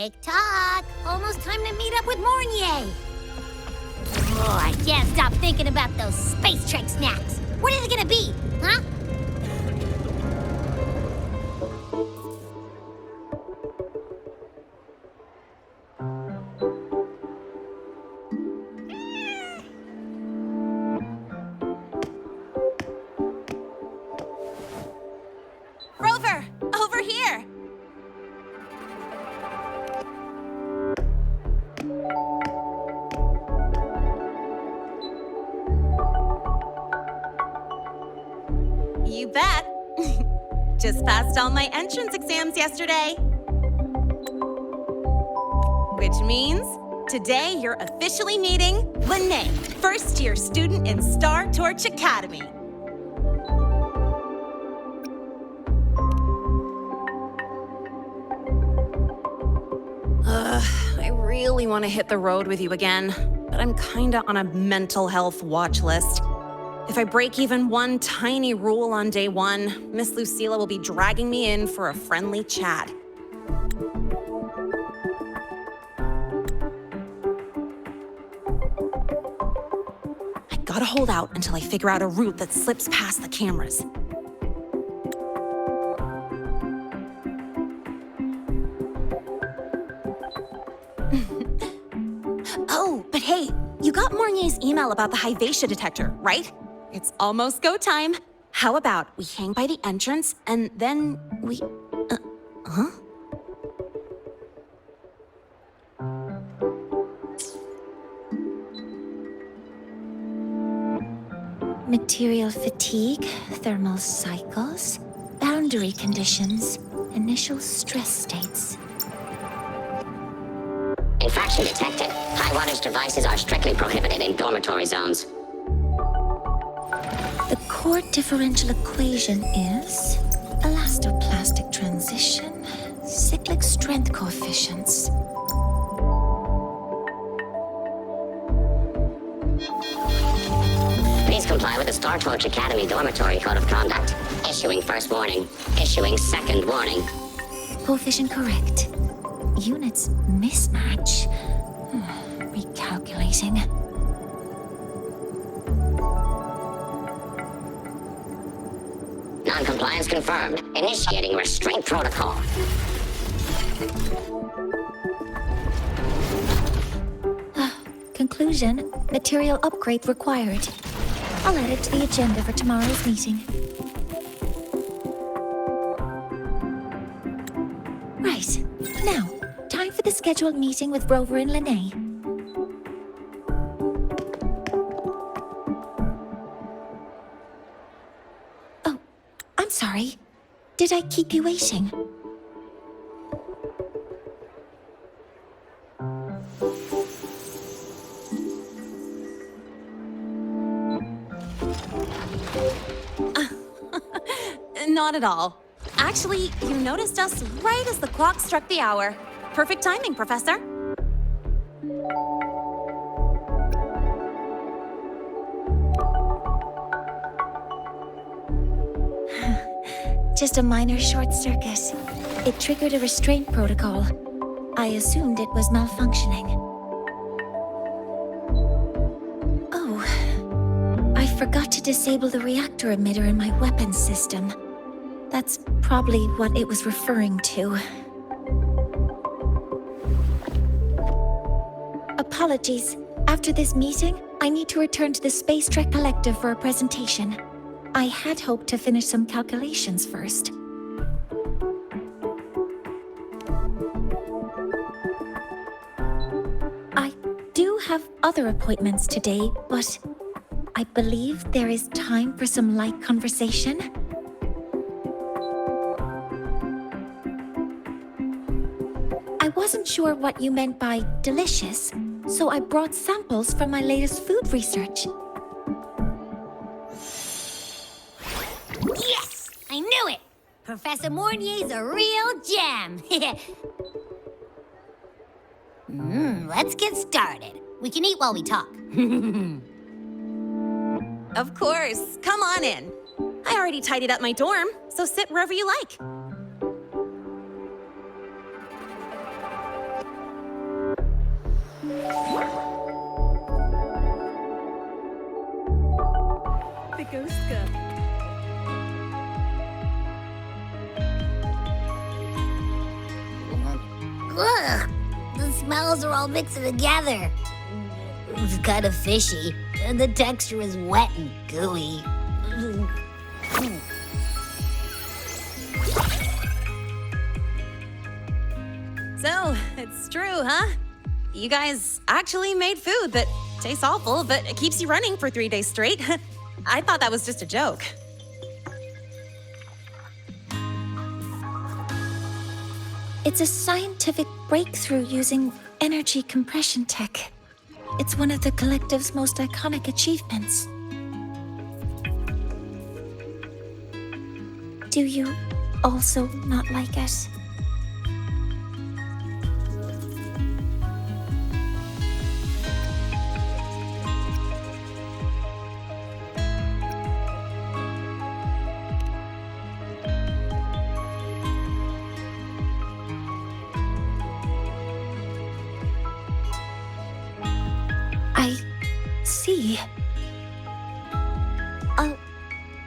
Tick-tock! Almost time to meet up with Mornye! Oh, I can't stop thinking about those Spacetrek snacks! What are they gonna be, huh? Rover! Over here! You bet. Just passed all my entrance exams yesterday. Which means today you're officially meeting Lynae, first-year student in Star Torch Academy. I really want to hit the road with you again, but I'm kinda on a mental health watch list. If I break even one tiny rule on day one, Miss Lucila will be dragging me in for a friendly chat. I gotta hold out until I figure out a route that slips past the cameras. Oh, but hey, you got Mornye's email about the Hyvatia detector, right? It's almost go time. How about we hang by the entrance and then we... huh? Material fatigue, thermal cycles, boundary conditions, initial stress states. Infraction detected. High wattage devices are strictly prohibited in dormitory zones. The core differential equation is elastoplastic transition, cyclic strength coefficients. Please comply with the Star Torch Academy Dormitory Code of Conduct. Issuing first warning. Issuing second warning. Coefficient correct. Units mismatch. Recalculating. Non-compliance confirmed. Initiating restraint protocol. Conclusion, material upgrade required. I'll add it to the agenda for tomorrow's meeting. Right. Now, time for the scheduled meeting with Rover and Lynae. Oh, I'm sorry. Did I keep you waiting? Not at all. Actually, you noticed us right as the clock struck the hour. Perfect timing, Professor. Just a minor short circuit. It triggered a restraint protocol. I assumed it was malfunctioning. Oh, I forgot to disable the reactor emitter in my weapons system. That's probably what it was referring to. Apologies. After this meeting, I need to return to the Spacetrek Collective for a presentation. I had hoped to finish some calculations first. I do have other appointments today, but I believe there is time for some light conversation. I wasn't sure what you meant by delicious, so I brought samples from my latest food research. Yes! I knew it! Professor Mornye's a real gem! Let's get started. We can eat while we talk. Of course. Come on in. I already tidied up my dorm, so sit wherever you like. smells are all mixing together. It's kind of fishy, and the texture is wet and gooey. So, it's true, huh? You guys actually made food that tastes awful, but it keeps you running for 3 days straight. I thought that was just a joke. It's a scientific breakthrough using energy compression tech. It's one of the collective's most iconic achievements. Do you also not like it? I see. I'll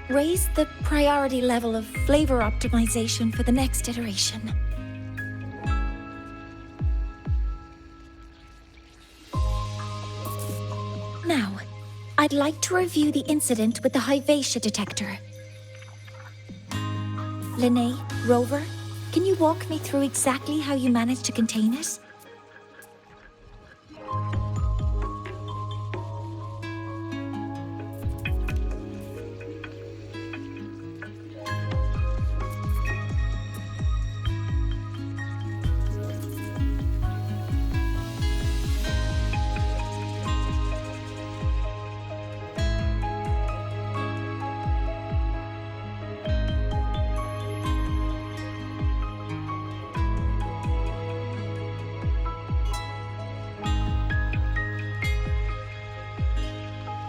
raise the priority level of flavor optimization for the next iteration. Now, I'd like to review the incident with the Hyvatia detector. Lynae, Rover, can you walk me through exactly how you managed to contain it?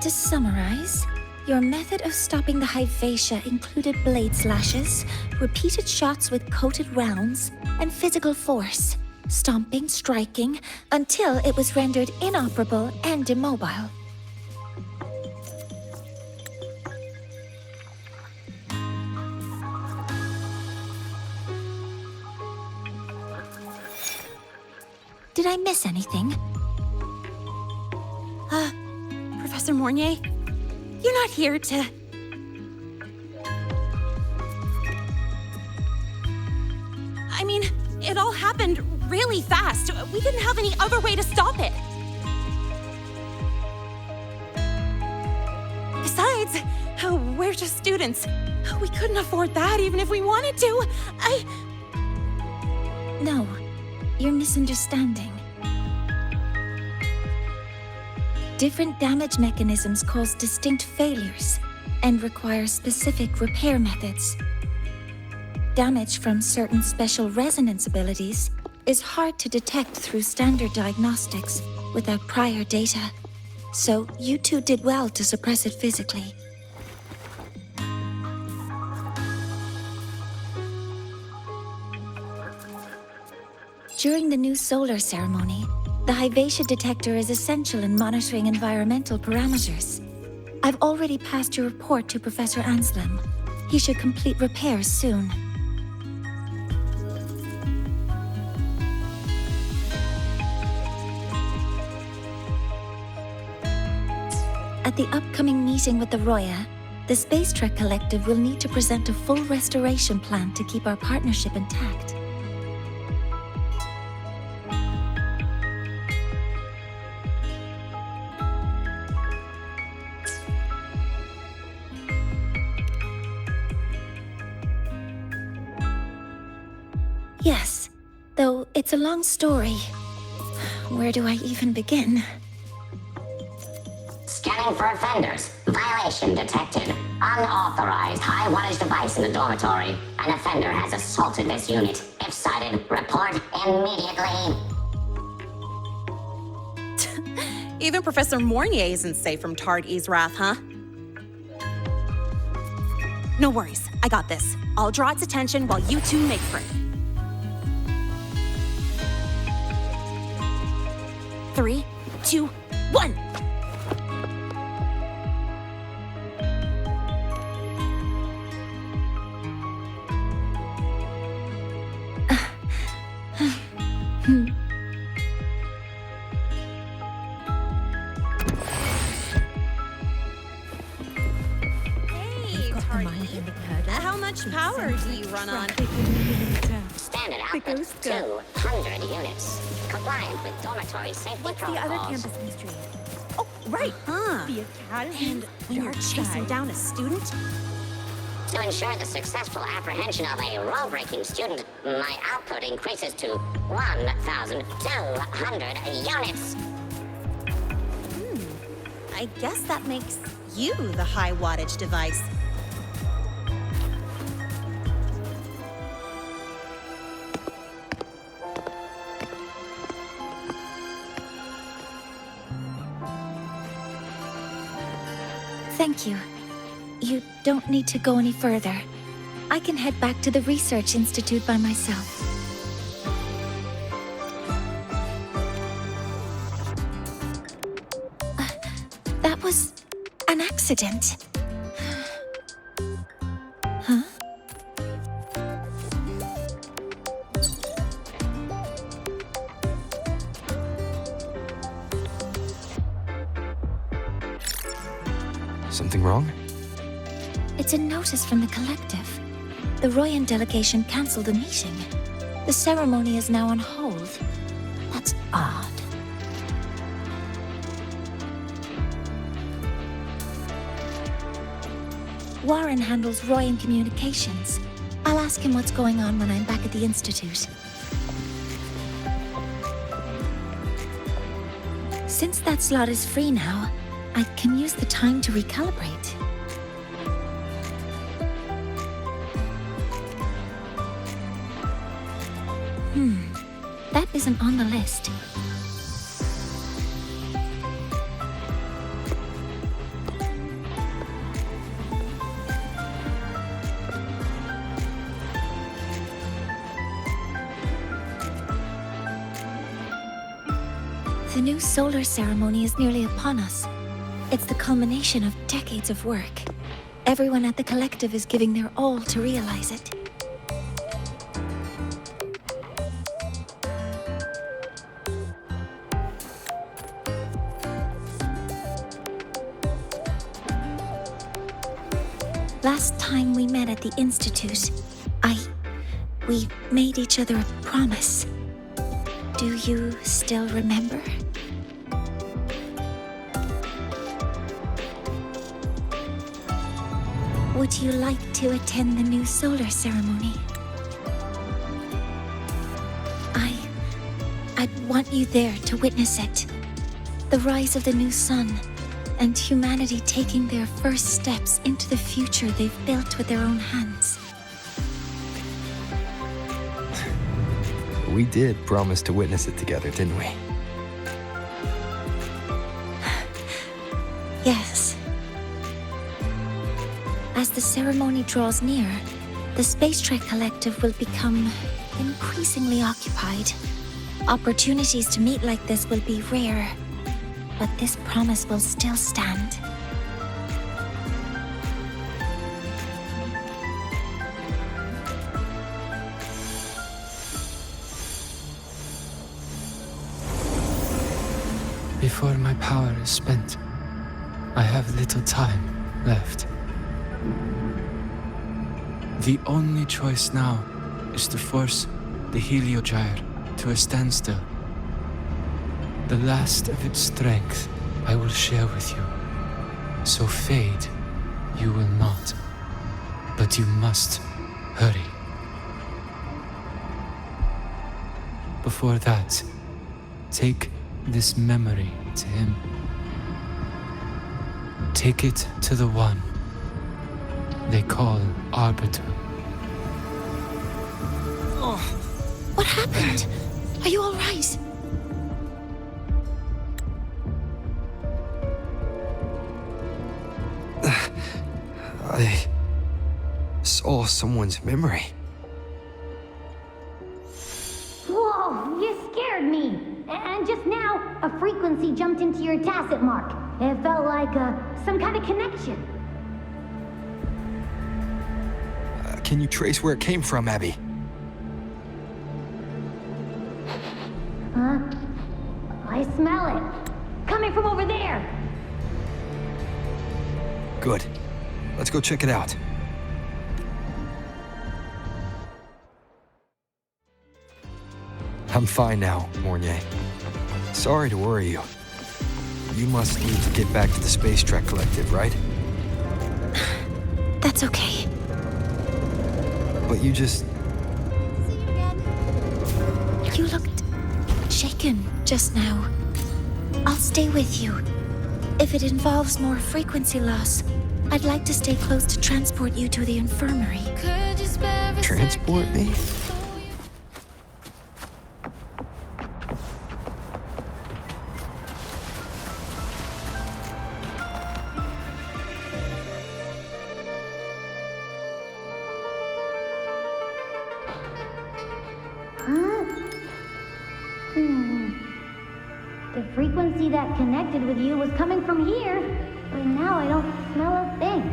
To summarize, your method of stopping the Hyvatia included blade slashes, repeated shots with coated rounds, and physical force, stomping, striking, until it was rendered inoperable and immobile. Did I miss anything? Professor Mornye, you're not here to... I mean, it all happened really fast. We didn't have any other way to stop it. Besides, we're just students. We couldn't afford that even if we wanted to. No, you're misunderstanding. Different damage mechanisms cause distinct failures and require specific repair methods. Damage from certain special resonance abilities is hard to detect through standard diagnostics without prior data, so you two did well to suppress it physically. During the new solar ceremony, the Hyvatia detector is essential in monitoring environmental parameters. I've already passed your report to Professor Anselm. He should complete repairs soon. At the upcoming meeting with the Roya, the Spacetrek Collective will need to present a full restoration plan to keep our partnership intact. Yes, though it's a long story. Where do I even begin? Scanning for offenders. Violation detected. Unauthorized high-wattage device in the dormitory. An offender has assaulted this unit. If sighted, report immediately. Even Professor Mornye isn't safe from Targ-E's wrath, huh? No worries, I got this. I'll draw its attention while you two make for it. 3, 2, 1! How much power do you run on? Standard output 200 units. Compliant with dormitory safety protocols. The other campus mystery. Oh, right. Huh. The Academy. And when you're chasing down a student? To ensure the successful apprehension of a rule-breaking student, my output increases to 1,200 units. I guess that makes you the high wattage device. Thank you. You don't need to go any further. I can head back to the Research Institute by myself. That was an accident. Huh? Something wrong? It's a notice from the collective. The Royan delegation cancelled the meeting. The ceremony is now on hold. That's odd. Warren handles Royan communications. I'll ask him what's going on when I'm back at the Institute. Since that slot is free now, I can use the time to recalibrate. That isn't on the list. The new solar ceremony is nearly upon us. It's the culmination of decades of work. Everyone at the collective is giving their all to realize it. Last time we met at the Institute, we made each other a promise. Do you still remember? Would you like to attend the new solar ceremony? I'd want you there to witness it. The rise of the new sun, and humanity taking their first steps into the future they've built with their own hands. We did promise to witness it together, didn't we? Yes. As the ceremony draws near, the Spacetrek Collective will become increasingly occupied. Opportunities to meet like this will be rare, but this promise will still stand. Before my power is spent, I have little time left. The only choice now is to force the Heliodic to a standstill. The last of its strength I will share with you. So fade you will not. But you must hurry. Before that, take this memory to him. Take it to the one they call Arbiter. Oh, what happened? Are you all right? I saw someone's memory. Whoa, you scared me. And just now, a frequency jumped into your tacit mark. It felt like some kind of connection. Can you trace where it came from, Abby? Huh? I smell it. Coming from over there. Good. Let's go check it out. I'm fine now, Mornye. Sorry to worry you. You must need to get back to the Spacetrek Collective, right? That's okay. But you just... You looked shaken just now. I'll stay with you. If it involves more frequency loss, I'd like to stay close to transport you to the infirmary. transport me? The frequency that connected with you was coming from here, but now I don't smell a thing.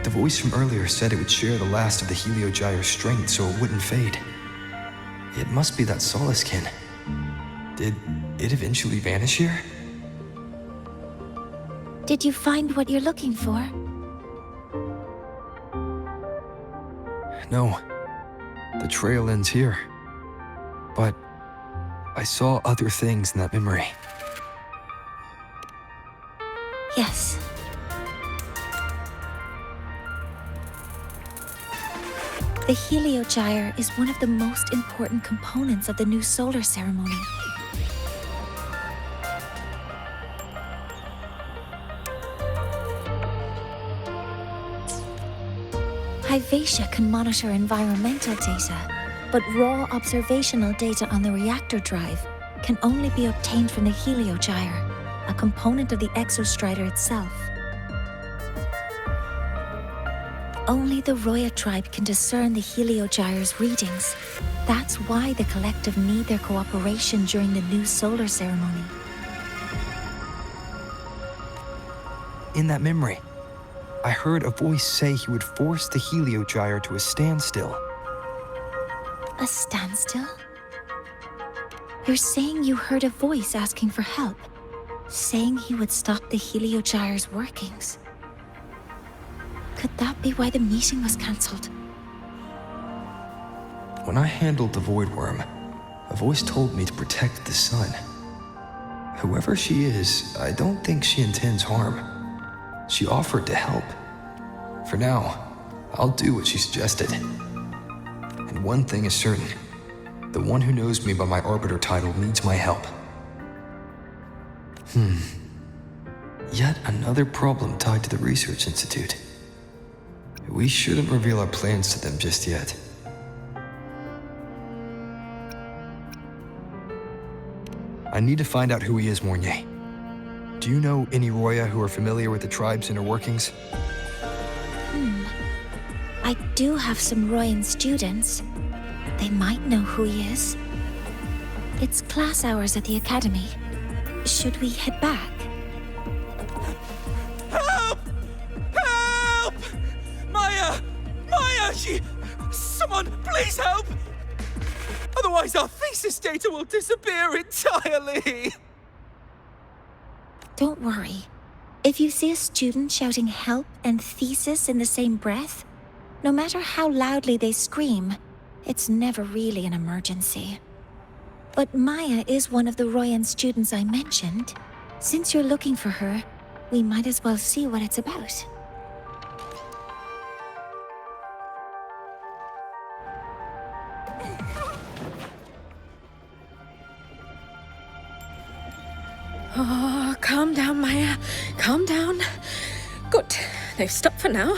The voice from earlier said it would share the last of the Heliodic strength so it wouldn't fade. It must be that Soliskin. Did it eventually vanish here? Did you find what you're looking for? No. The trail ends here. But I saw other things in that memory. Yes. The Heliodic is one of the most important components of the new solar ceremony. Hyvatia can monitor environmental data, but raw observational data on the reactor drive can only be obtained from the Heliodic, a component of the exostrider itself. Only the Roya tribe can discern the Heliodic's readings. That's why the collective need their cooperation during the new solar ceremony. In that memory, I heard a voice say he would force the Heliodic to a standstill. A standstill? You're saying you heard a voice asking for help, saying he would stop the Heliodic's workings. Could that be why the meeting was cancelled? When I handled the Void Worm, a voice told me to protect the sun. Whoever she is, I don't think she intends harm. She offered to help. For now, I'll do what she suggested. And one thing is certain. The one who knows me by my Arbiter title needs my help. Yet another problem tied to the Research Institute. We shouldn't reveal our plans to them just yet. I need to find out who he is, Mornye. Do you know any Roya who are familiar with the tribe's inner workings? I do have some Royan students. They might know who he is. It's class hours at the academy. Should we head back? Help! Help! Maja! Maja! Someone, please help! Otherwise our thesis data will disappear entirely! Don't worry. If you see a student shouting help and thesis in the same breath, no matter how loudly they scream, it's never really an emergency. But Maja is one of the Royan students I mentioned. Since you're looking for her, we might as well see what it's about. Oh, calm down, Maja. Calm down. Good. They've stopped for now.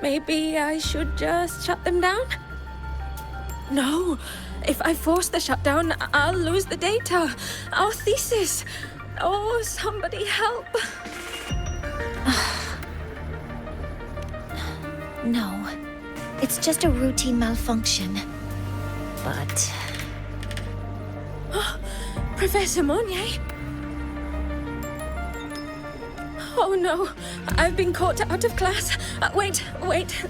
Maybe I should just shut them down? No. If I force the shutdown, I'll lose the data. Our thesis. Oh, somebody help. No. It's just a routine malfunction. But... Professor Mornye? Oh no, I've been caught out of class. Wait,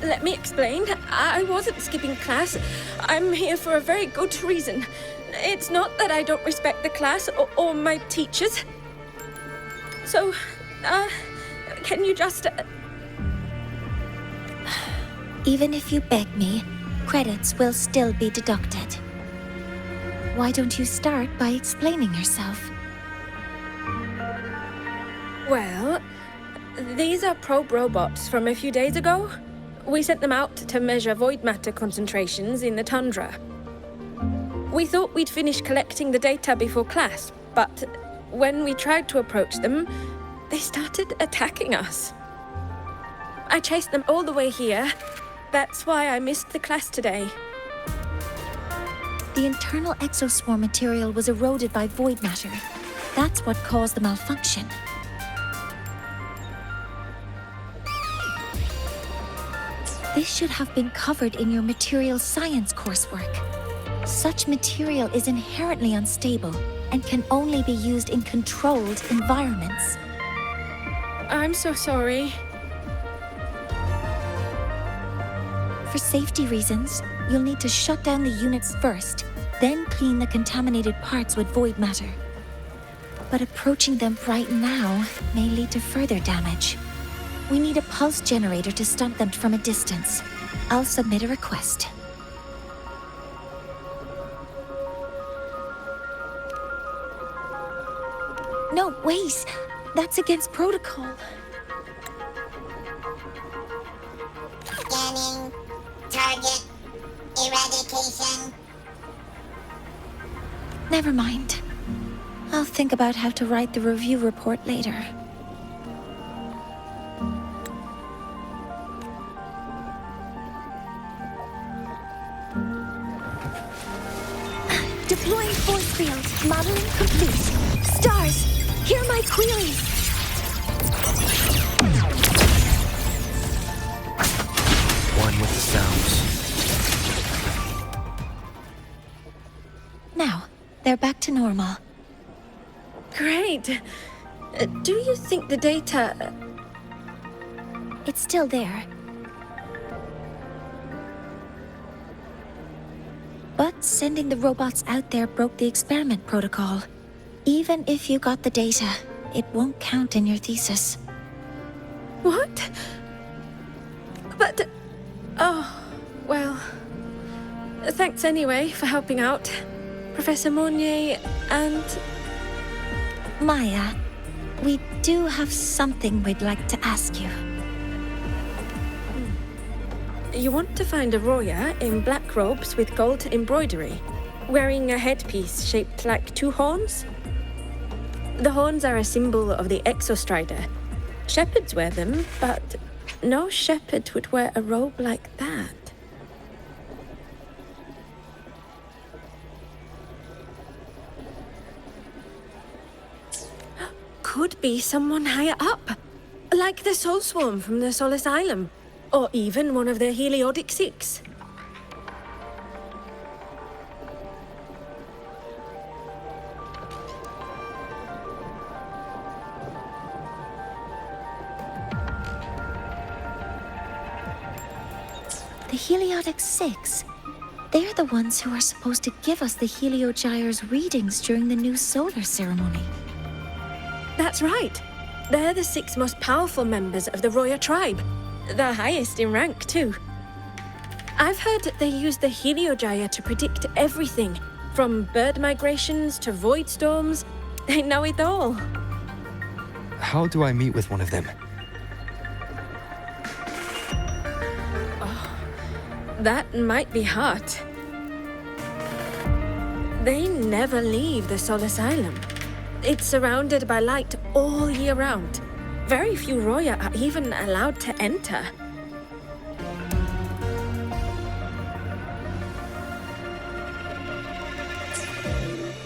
let me explain. I wasn't skipping class. I'm here for a very good reason. It's not that I don't respect the class or my teachers. So, can you just... Even if you beg me, credits will still be deducted. Why don't you start by explaining yourself? Well, these are probe robots from a few days ago. We sent them out to measure void matter concentrations in the tundra. We thought we'd finish collecting the data before class, but when we tried to approach them, they started attacking us. I chased them all the way here. That's why I missed the class today. The internal exoswarm material was eroded by void matter. That's what caused the malfunction. This should have been covered in your material science coursework. Such material is inherently unstable and can only be used in controlled environments. I'm so sorry. For safety reasons, you'll need to shut down the units first, then clean the contaminated parts with void matter. But approaching them right now may lead to further damage. We need a pulse generator to stun them from a distance. I'll submit a request. No, wait! That's against protocol. Scanning. Target. Eradication. Never mind. I'll think about how to write the review report later. Deploying force field. Modeling complete. Stars, hear my queries. One with the sounds. Now, they're back to normal. Great. Do you think the data... It's still there. But sending the robots out there broke the experiment protocol. Even if you got the data, it won't count in your thesis. What? But... Oh, well... Thanks anyway for helping out. Professor Mornye and... Maja, we do have something we'd like to ask you. You want to find a Roya in black robes with gold embroidery, wearing a headpiece shaped like two horns? The horns are a symbol of the Exostrider. Shepherds wear them, but no shepherd would wear a robe like that. Could be someone higher up, like the Soul Swarm from the Solisylum. Or even one of the Heliodic 6. The Heliodic 6? They're the ones who are supposed to give us the Heliogyre's readings during the new solar ceremony. That's right. They're the 6 most powerful members of the Roya tribe. The highest in rank, too. I've heard that they use the Heliogyre to predict everything, from bird migrations to void storms. They know it all. How do I meet with one of them? Oh, that might be hard. They never leave the Solisylum. It's surrounded by light all year round. Very few Roya are even allowed to enter.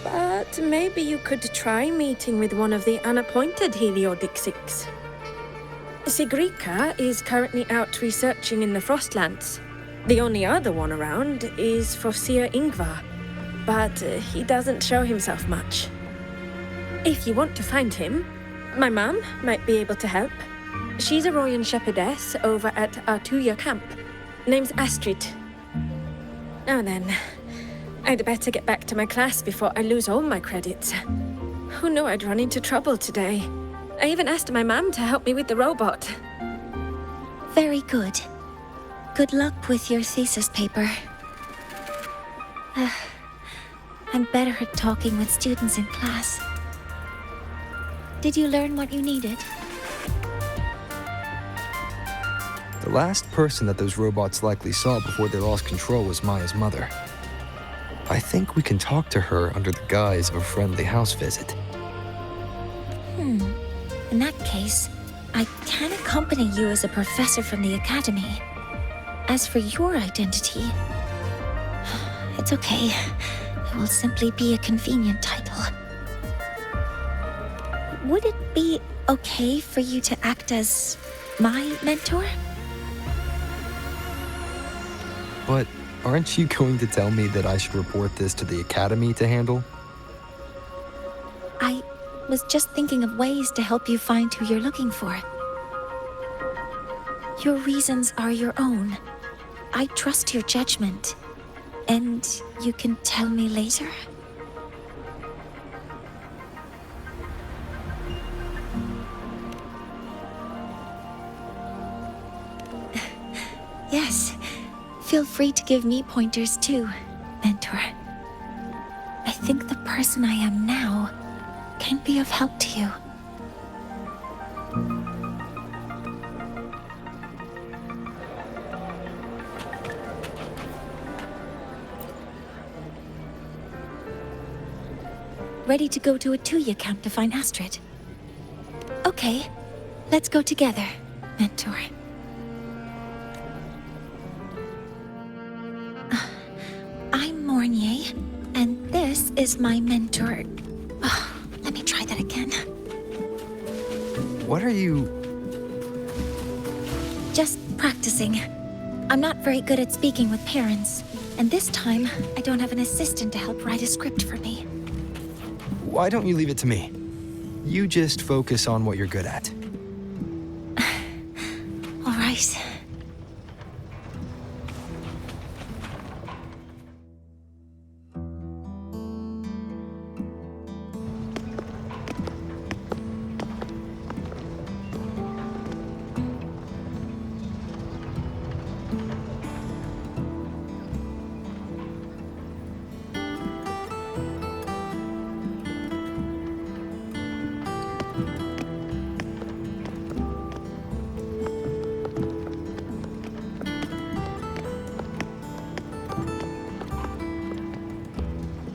But maybe you could try meeting with one of the unappointed Heliodic 6. Sigrika is currently out researching in the Frostlands. The only other one around is Fossier Yngvar, but he doesn't show himself much. If you want to find him, my mum might be able to help. She's a Royan shepherdess over at Artuya camp. Name's Astrid. Now then, I'd better get back to my class before I lose all my credits. Who knew I'd run into trouble today? I even asked my mum to help me with the robot. Very good. Good luck with your thesis paper. I'm better at talking with students in class. Did you learn what you needed? The last person that those robots likely saw before they lost control was Maja's mother. I think we can talk to her under the guise of a friendly house visit. In that case, I can accompany you as a professor from the academy. As for your identity, it's okay. It will simply be a convenient title. Would it be okay for you to act as my mentor? But aren't you going to tell me that I should report this to the academy to handle? I was just thinking of ways to help you find who you're looking for. Your reasons are your own. I trust your judgment. And you can tell me later? Yes. Feel free to give me pointers too, mentor. I think the person I am now can be of help to you. Ready to go to a Tuya camp to find Astrid? Okay, let's go together, mentor. I'm Mornye, and this is my mentor. Oh, let me try that again. What are you... Just practicing. I'm not very good at speaking with parents, and this time I don't have an assistant to help write a script for me. Why don't you leave it to me? You just focus on what you're good at. All right.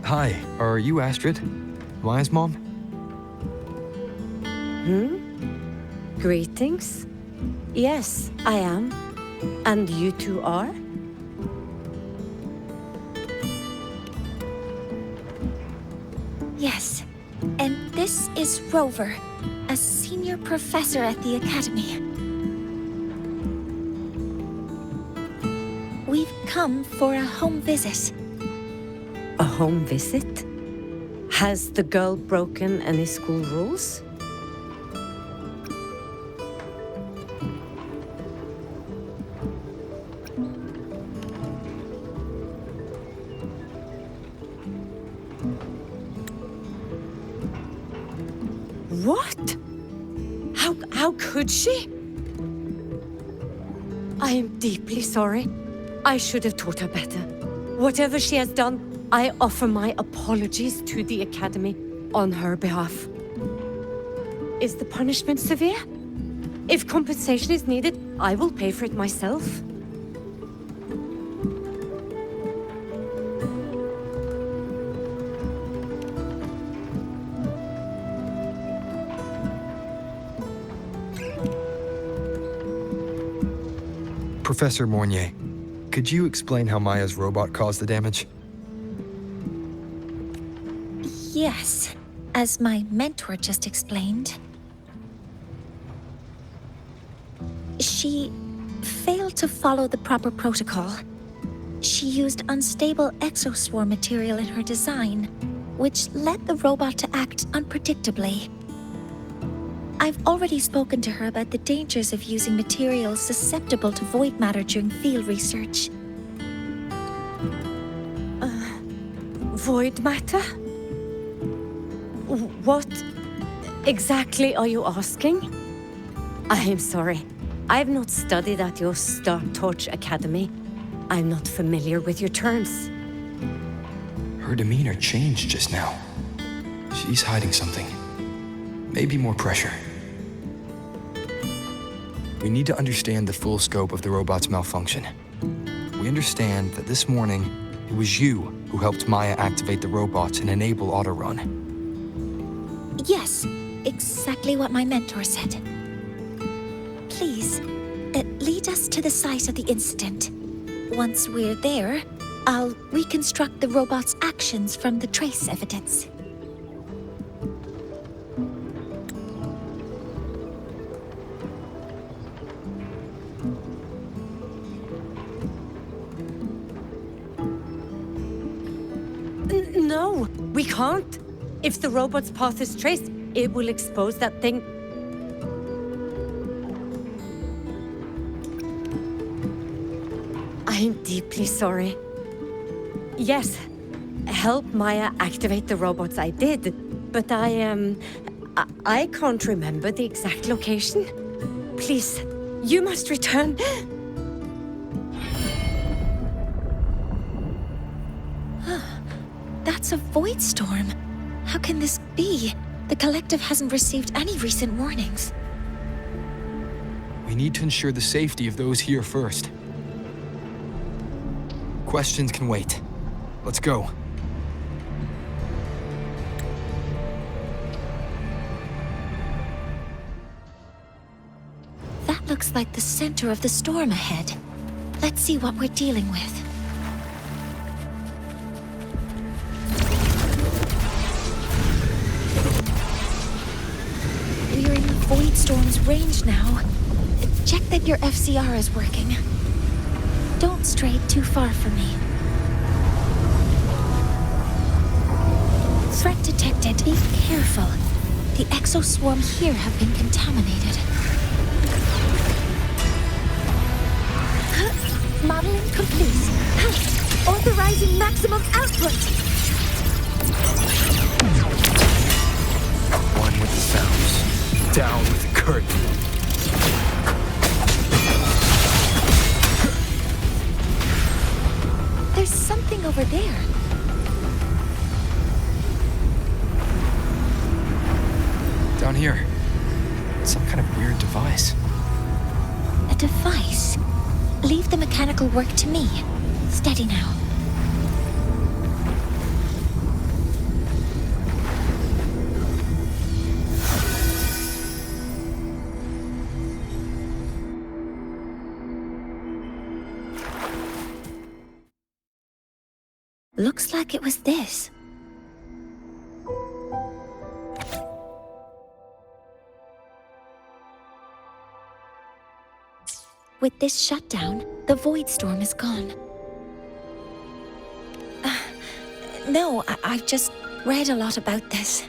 Hi, are you Astrid? Maja's mom? Greetings. Yes, I am. And you two are? Yes, and this is Rover, a senior professor at the academy. We've come for a home visit. A home visit? Has the girl broken any school rules? What? How could she? I am deeply sorry. I should have taught her better. Whatever she has done, I offer my apologies to the Academy on her behalf. Is the punishment severe? If compensation is needed, I will pay for it myself. Professor Mornye, could you explain how Maja's robot caused the damage? Yes, as my mentor just explained. She failed to follow the proper protocol. She used unstable exoswarm material in her design, which led the robot to act unpredictably. I've already spoken to her about the dangers of using materials susceptible to void matter during field research. Void matter? What exactly are you asking? I am sorry. I have not studied at your Star Torch Academy. I'm not familiar with your terms. Her demeanor changed just now. She's hiding something. Maybe more pressure. We need to understand the full scope of the robot's malfunction. We understand that this morning, it was you who helped Maja activate the robots and enable autorun. Yes, exactly what my mentor said. Please, lead us to the site of the incident. Once we're there, I'll reconstruct the robot's actions from the trace evidence. No, we can't. If the robot's path is traced, it will expose that thing. I'm deeply sorry. Yes, help Maja activate the robots I did, but I can't remember the exact location. Please, you must return. That's a void storm. How can this be? The collective hasn't received any recent warnings. We need to ensure the safety of those here first. Questions can wait. Let's go. That looks like the center of the storm ahead. Let's see what we're dealing with. We're in the void storm's range now. Check that your FCR is working. Don't stray too far from me. Threat detected. Be careful. The exoswarm here have been contaminated. Modeling complete. Authorizing maximum output. One with the sounds. Down with the curtain. There's something over there. Down here. Some kind of weird device. A device? Leave the mechanical work to me. Steady now. Looks like it was this. With this shutdown, the void storm is gone. No, I've just read a lot about this.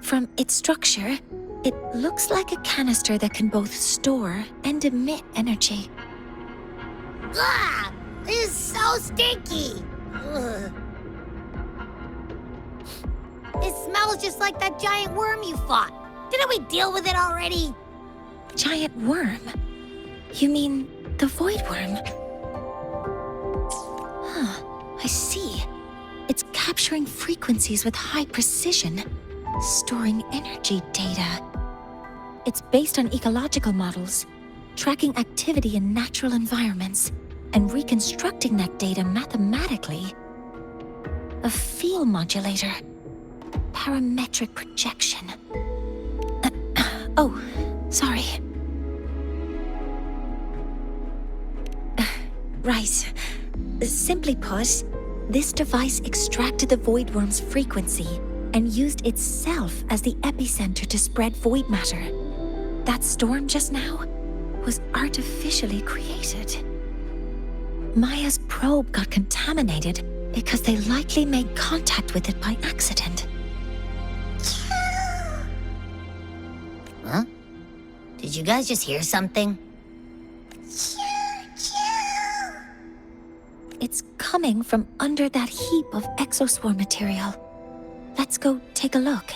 From its structure, it looks like a canister that can both store and emit energy. Ugh! This is so stinky! Ugh. It smells just like that giant worm you fought. Didn't we deal with it already? Giant worm? You mean the void worm? Huh, I see. It's capturing frequencies with high precision, storing energy data. It's based on ecological models, tracking activity in natural environments, and reconstructing that data mathematically. A field modulator. Parametric projection. Oh, sorry. Right. Simply put, this device extracted the void worm's frequency and used itself as the epicenter to spread void matter. That storm just now was artificially created. Maja's probe got contaminated because they likely made contact with it by accident. Huh? Did you guys just hear something? It's coming from under that heap of exoswarm material. Let's go take a look.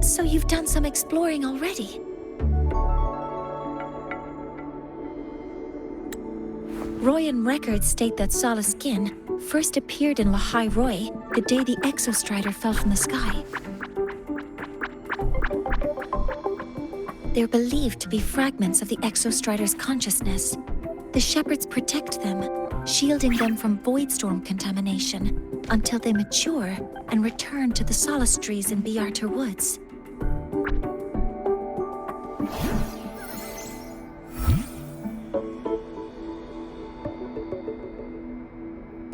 So you've done some exploring already? Royan records state that Soliskin first appeared in Lahai-Roi the day the Exostrider fell from the sky. They're believed to be fragments of the Exostrider's consciousness. The shepherds protect them, shielding them from voidstorm contamination until they mature and return to the Solis trees in Bjartr woods.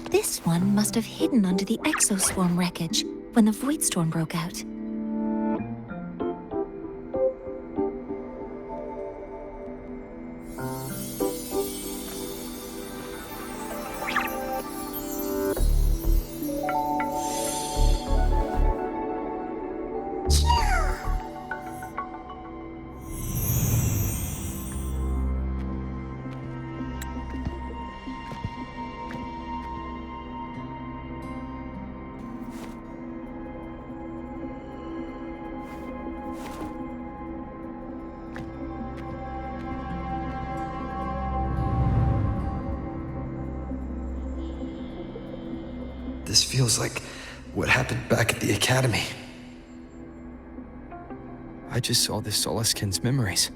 This one must have hidden under the exoswarm wreckage when the voidstorm broke out. This feels like what happened back at the Academy. I just saw the Soliskin's memories.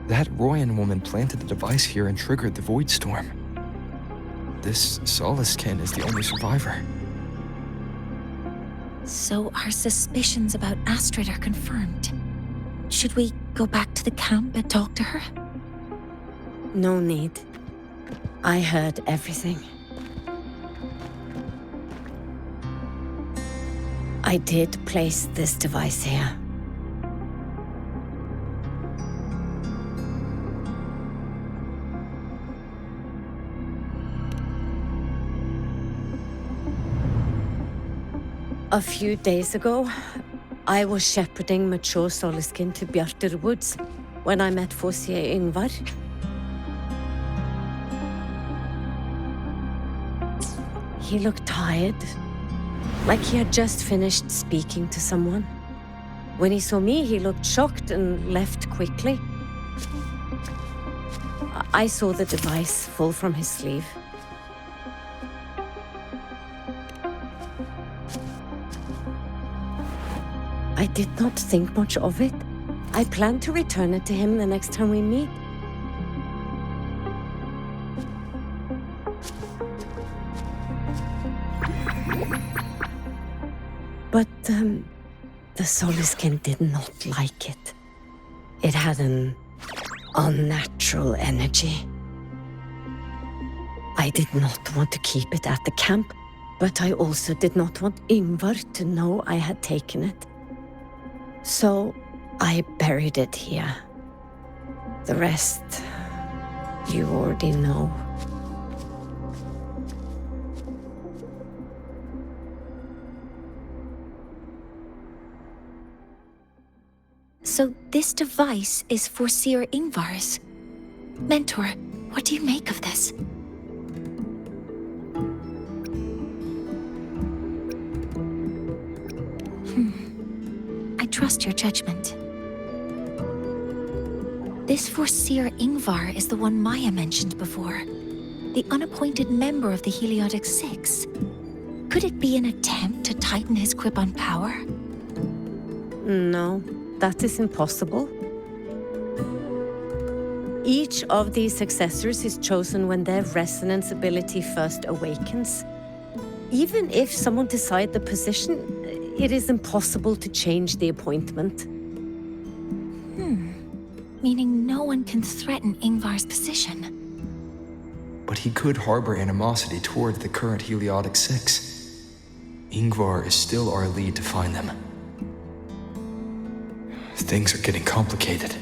That Royan woman planted the device here and triggered the Voidstorm. This Soliskin is the only survivor. So our suspicions about Astrid are confirmed. Should we go back to the camp and talk to her? No need. I heard everything. I did place this device here. A few days ago, I was shepherding mature Soliskin to Bjartr woods when I met Fossier Yngvar. He looked tired, like he had just finished speaking to someone. When he saw me, he looked shocked and left quickly. I saw the device fall from his sleeve. I did not think much of it. I plan to return it to him the next time we meet. But the Soliskin did not like it. It had an unnatural energy. I did not want to keep it at the camp, but I also did not want Yngvar to know I had taken it. So I buried it here. The rest, you already know. So this device is Foreseer Yngvar's. Mentor, what do you make of this? I trust your judgment. This Foreseer Yngvar is the one Maja mentioned before. The unappointed member of the Heliodic Six. Could it be an attempt to tighten his grip on power? No. That is impossible. Each of these successors is chosen when their resonance ability first awakens. Even if someone decides the position, it is impossible to change the appointment. Meaning no one can threaten Yngvar's position. But he could harbor animosity toward the current Heliodic Six. Yngvar is still our lead to find them. Things are getting complicated.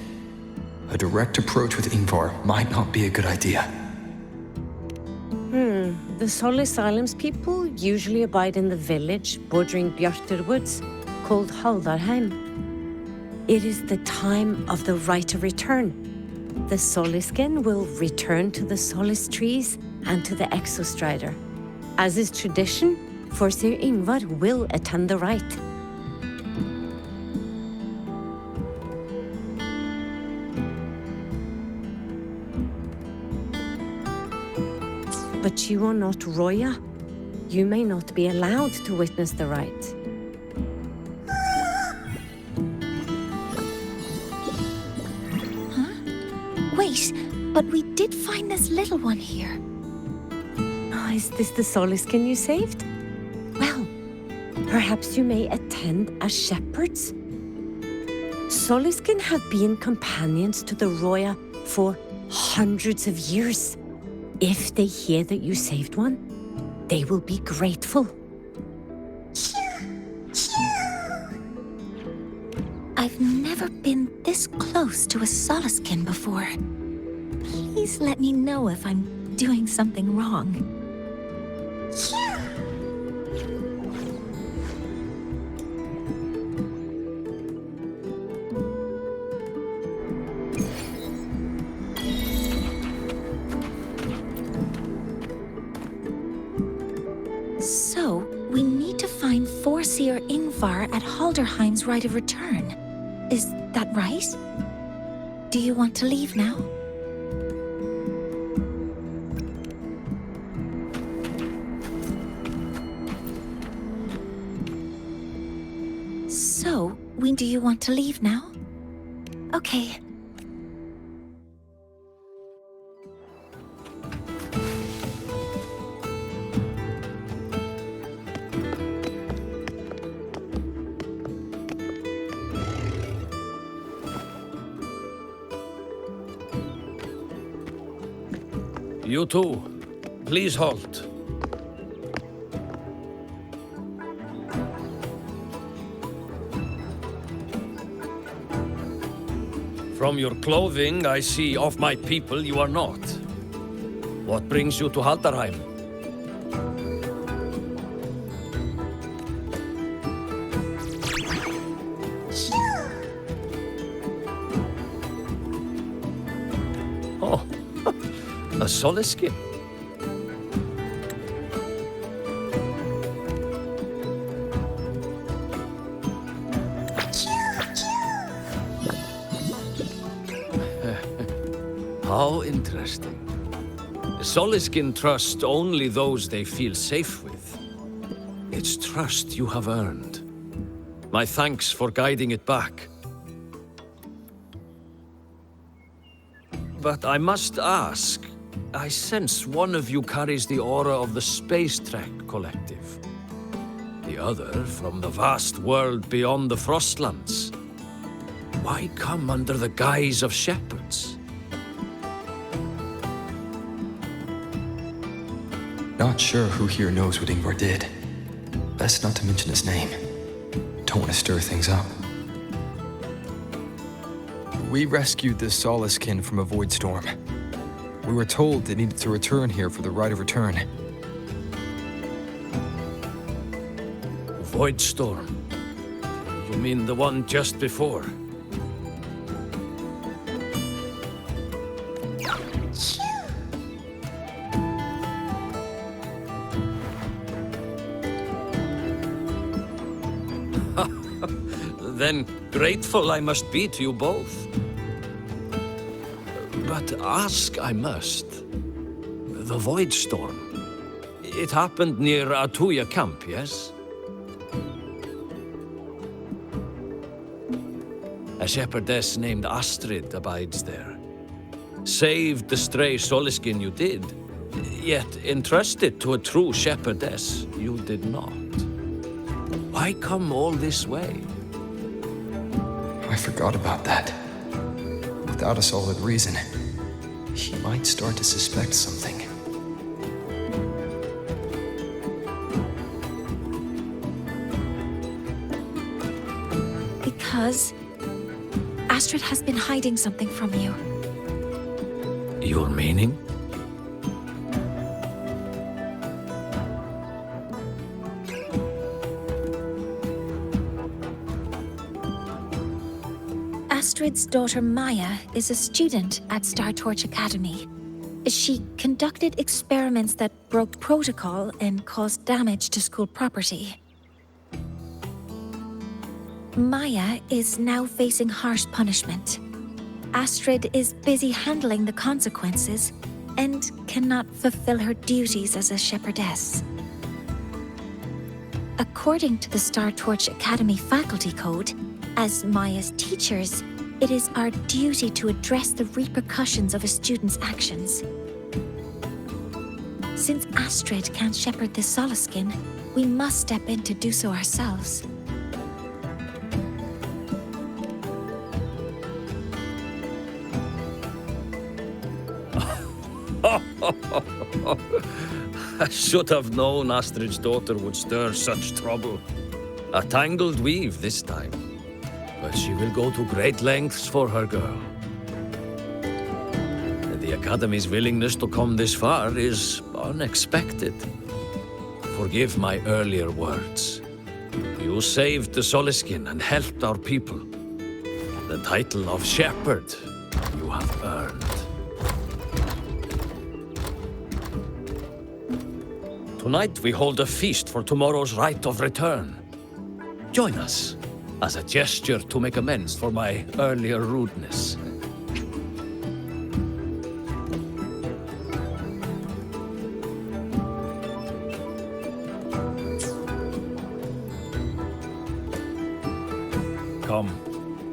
A direct approach with Yngvar might not be a good idea. The Solisylum's people usually abide in the village bordering Bjartr woods, called Haldarheim. It is the time of the right of return. The Soliskin will return to the Solis trees and to the Exostrider. As is tradition, Foreseer Yngvar will attend the rite. But you are not Roya. You may not be allowed to witness the rite. Wait, but we did find this little one here. Is this the Soliskin you saved? Well, perhaps you may attend as shepherds? Soliskin have been companions to the Roya for hundreds of years. If they hear that you saved one, they will be grateful. I've never been this close to a Soliskin before. Please let me know if I'm doing something wrong. So, we need to find Foreseer Yngvar at Haldarheim's Rite of Return. Is that right? Do you want to leave now? Do you want to leave now? Okay. You two, please halt. From your clothing, I see of my people you are not. What brings you to Haldarheim? Oh, a Soliskin. How interesting. Soliskin trust only those they feel safe with. It's trust you have earned. My thanks for guiding it back. But I must ask, I sense one of you carries the aura of the Spacetrek collective. The other from the vast world beyond the Frostlands. Why come under the guise of shepherds? Not sure who here knows what Yngvar did. Best not to mention his name. Don't want to stir things up. We rescued the Soliskin from a void storm. We were told they needed to return here for the Rite of Return. Void storm? You mean the one just before? Then grateful I must be to you both. But ask I must. The Void Storm. It happened near Atuya camp, yes? A shepherdess named Astrid abides there. Saved the stray Soliskin you did, yet entrusted to a true shepherdess you did not. Why come all this way? I forgot about that. Without a solid reason, he might start to suspect something. Because Astrid has been hiding something from you. Your meaning? Astrid's daughter Maja is a student at Startorch Academy. She conducted experiments that broke protocol and caused damage to school property. Maja is now facing harsh punishment. Astrid is busy handling the consequences, and cannot fulfill her duties as a shepherdess. According to the Star Torch Academy Faculty Code, as Maya's teachers, it is our duty to address the repercussions of a student's actions. Since Astrid can't shepherd the Soliskin, we must step in to do so ourselves. I should have known Astrid's daughter would stir such trouble. A tangled weave this time. But she will go to great lengths for her girl. The Academy's willingness to come this far is unexpected. Forgive my earlier words. You saved the Soliskin and helped our people. The title of shepherd you have earned. Tonight we hold a feast for tomorrow's rite of return. Join us, as a gesture to make amends for my earlier rudeness. Come,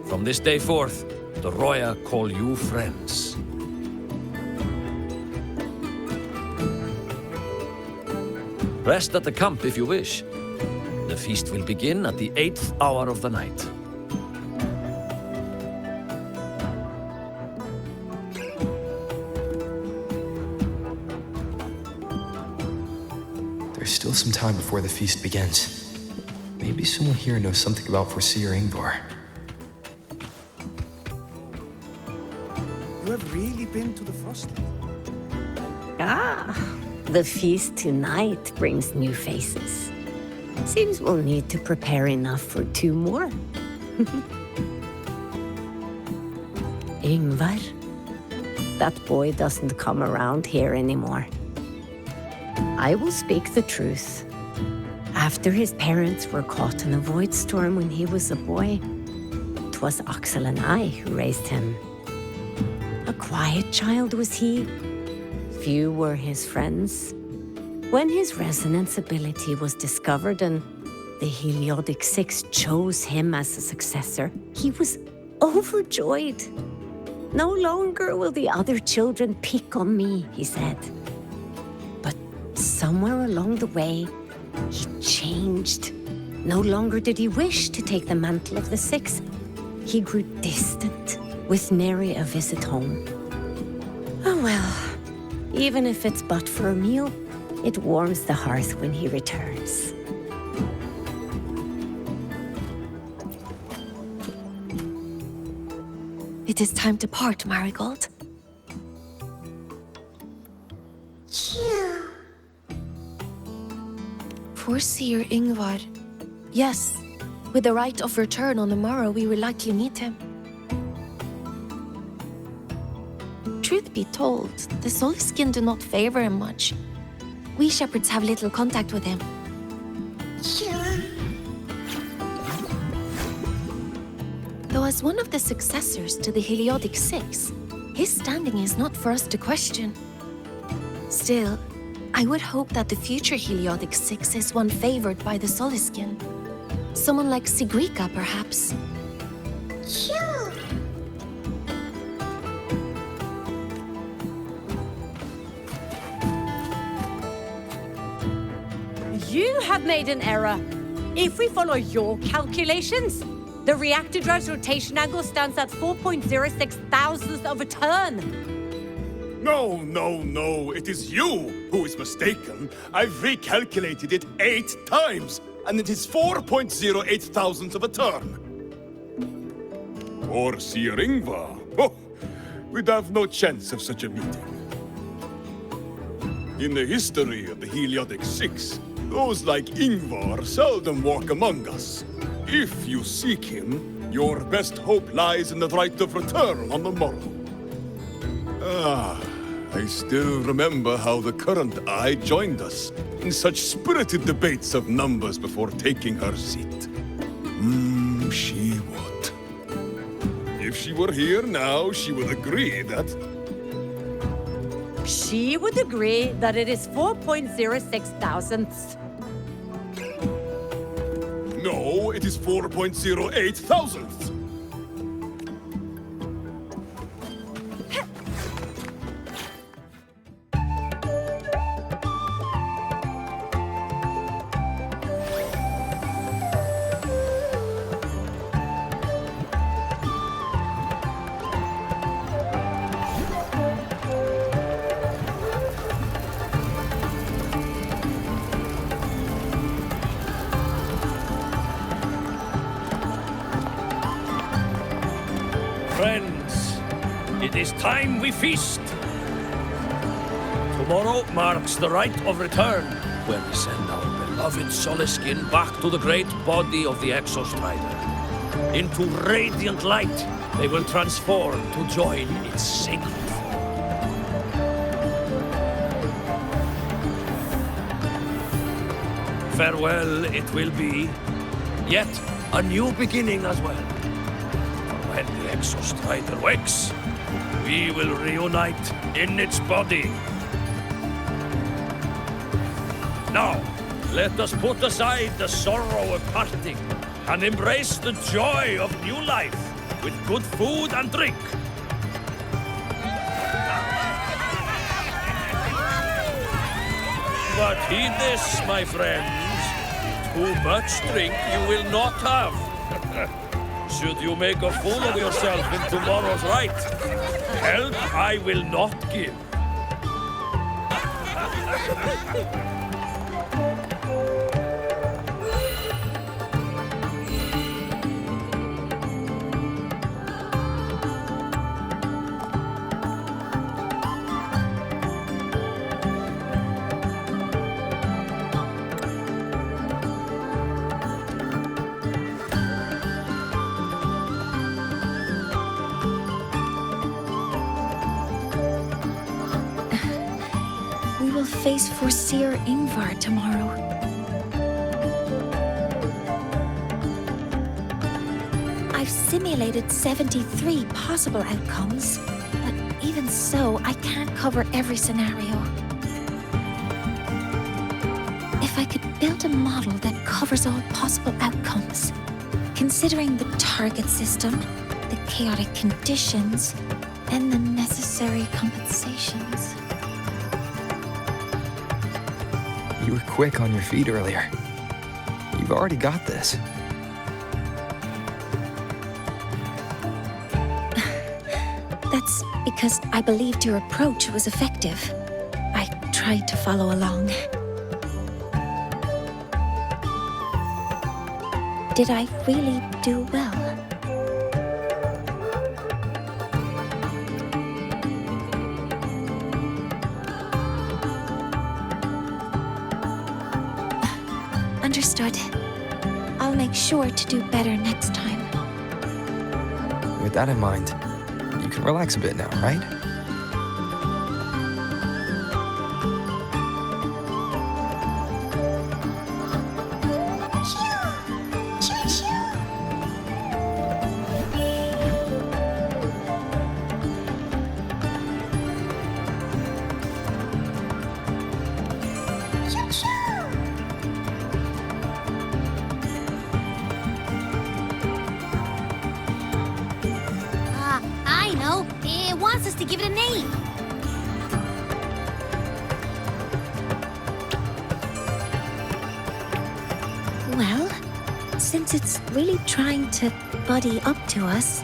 from this day forth, the Roya call you friends. Rest at the camp if you wish. The feast will begin at the 8th hour of the night. There's still some time before the feast begins. Maybe someone here knows something about Foreseer Yngvar. You have really been to the Frostland? Ah, the feast tonight brings new faces. Seems we'll need to prepare enough for 2 more. Yngvar, that boy doesn't come around here anymore. I will speak the truth. After his parents were caught in a void storm when he was a boy, 'twas Axel and I who raised him. A quiet child was he. Few were his friends. When his resonance ability was discovered and the Heliodic 6 chose him as a successor, he was overjoyed. No longer will the other children pick on me, he said. But somewhere along the way, he changed. No longer did he wish to take the mantle of the 6. He grew distant, with nary a visit home. Oh well, even if it's but for a meal, it warms the hearth when he returns. It is time to part, Marigold. Foreseer Yngvar. Yes, with the rite of return on the morrow, we will likely meet him. Truth be told, the Soliskin do not favor him much. We shepherds have little contact with him. Though as one of the successors to the Heliodic 6, his standing is not for us to question. Still, I would hope that the future Heliodic 6 is one favored by the Soliskin. Someone like Sigrica, perhaps. You have made an error. If we follow your calculations, the reactor drive's rotation angle stands at 4.06 thousandths of a turn. No, it is you who is mistaken. I've recalculated it 8 times, and it is 4.08 thousandths of a turn. Foreseer Yngvar. Oh, we'd have no chance of such a meeting. In the history of the Heliodic 6, those like Yngvar seldom walk among us. If you seek him, your best hope lies in the rite of return on the morrow. I still remember how the current eye joined us in such spirited debates of numbers before taking her seat. She would. If she were here now, she would agree that... She would agree that it is 4.06 thousandths. No, it is 4.08 thousandths. Friends, it is time we feast. Tomorrow marks the rite of return, where we send our beloved Soliskin back to the great body of the Exostrider. Into radiant light, they will transform to join its sacred form. Farewell it will be, yet a new beginning as well. When the Exostrider wakes, we will reunite in its body. Now, let us put aside the sorrow of parting and embrace the joy of new life with good food and drink. But heed this, my friends. Too much drink you will not have. Should you make a fool of yourself in tomorrow's rite, help I will not give. We will face Foreseer Yngvar tomorrow. I've simulated 73 possible outcomes, but even so, I can't cover every scenario. If I could build a model that covers all possible outcomes, considering the target system, the chaotic conditions, and the necessary compensations. You were quick on your feet earlier. You've already got this. That's because I believed your approach was effective. I tried to follow along. Did I really do well? Understood. I'll make sure to do better next time. With that in mind, you can relax a bit now, right? I know. It wants us to give it a name. Well, since it's really trying to buddy up to us,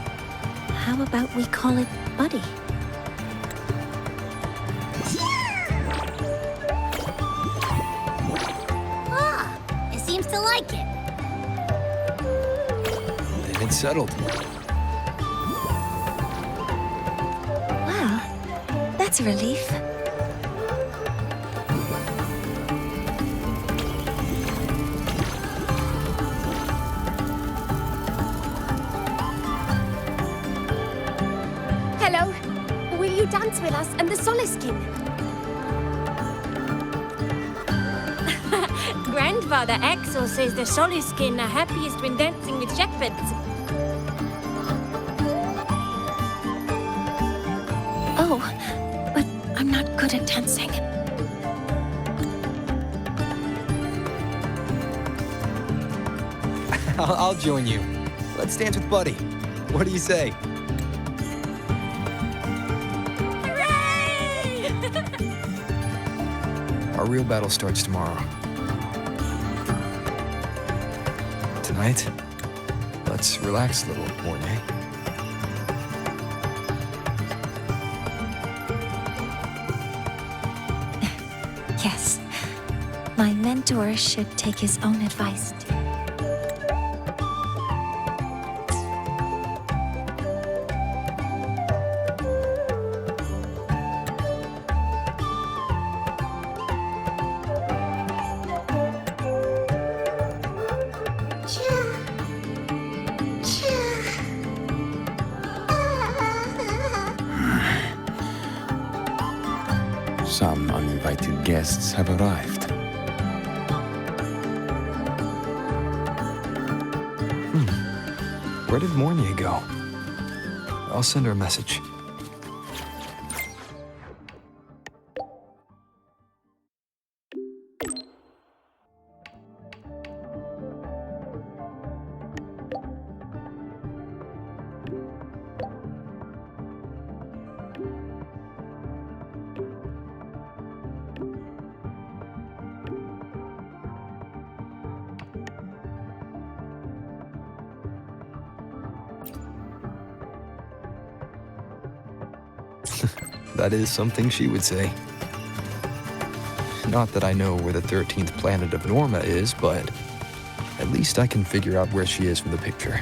how about we call it Buddy? Ah, it seems to like it. Then it's settled. Well, that's a relief. Hello. Will you dance with us and the Soliskin? Grandfather Axel says the Soliskin are happiest when dancing with shepherds. Oh, but I'm not good at dancing. I'll join you. Let's dance with Buddy. What do you say? Hooray! Our real battle starts tomorrow. Tonight, let's relax a little, Mornye. Yes. My mentor should take his own advice. Some uninvited guests have arrived. Where did Mornye go? I'll send her a message. That is something she would say. Not that I know where the 13th planet of Norma is, but at least I can figure out where she is from the picture.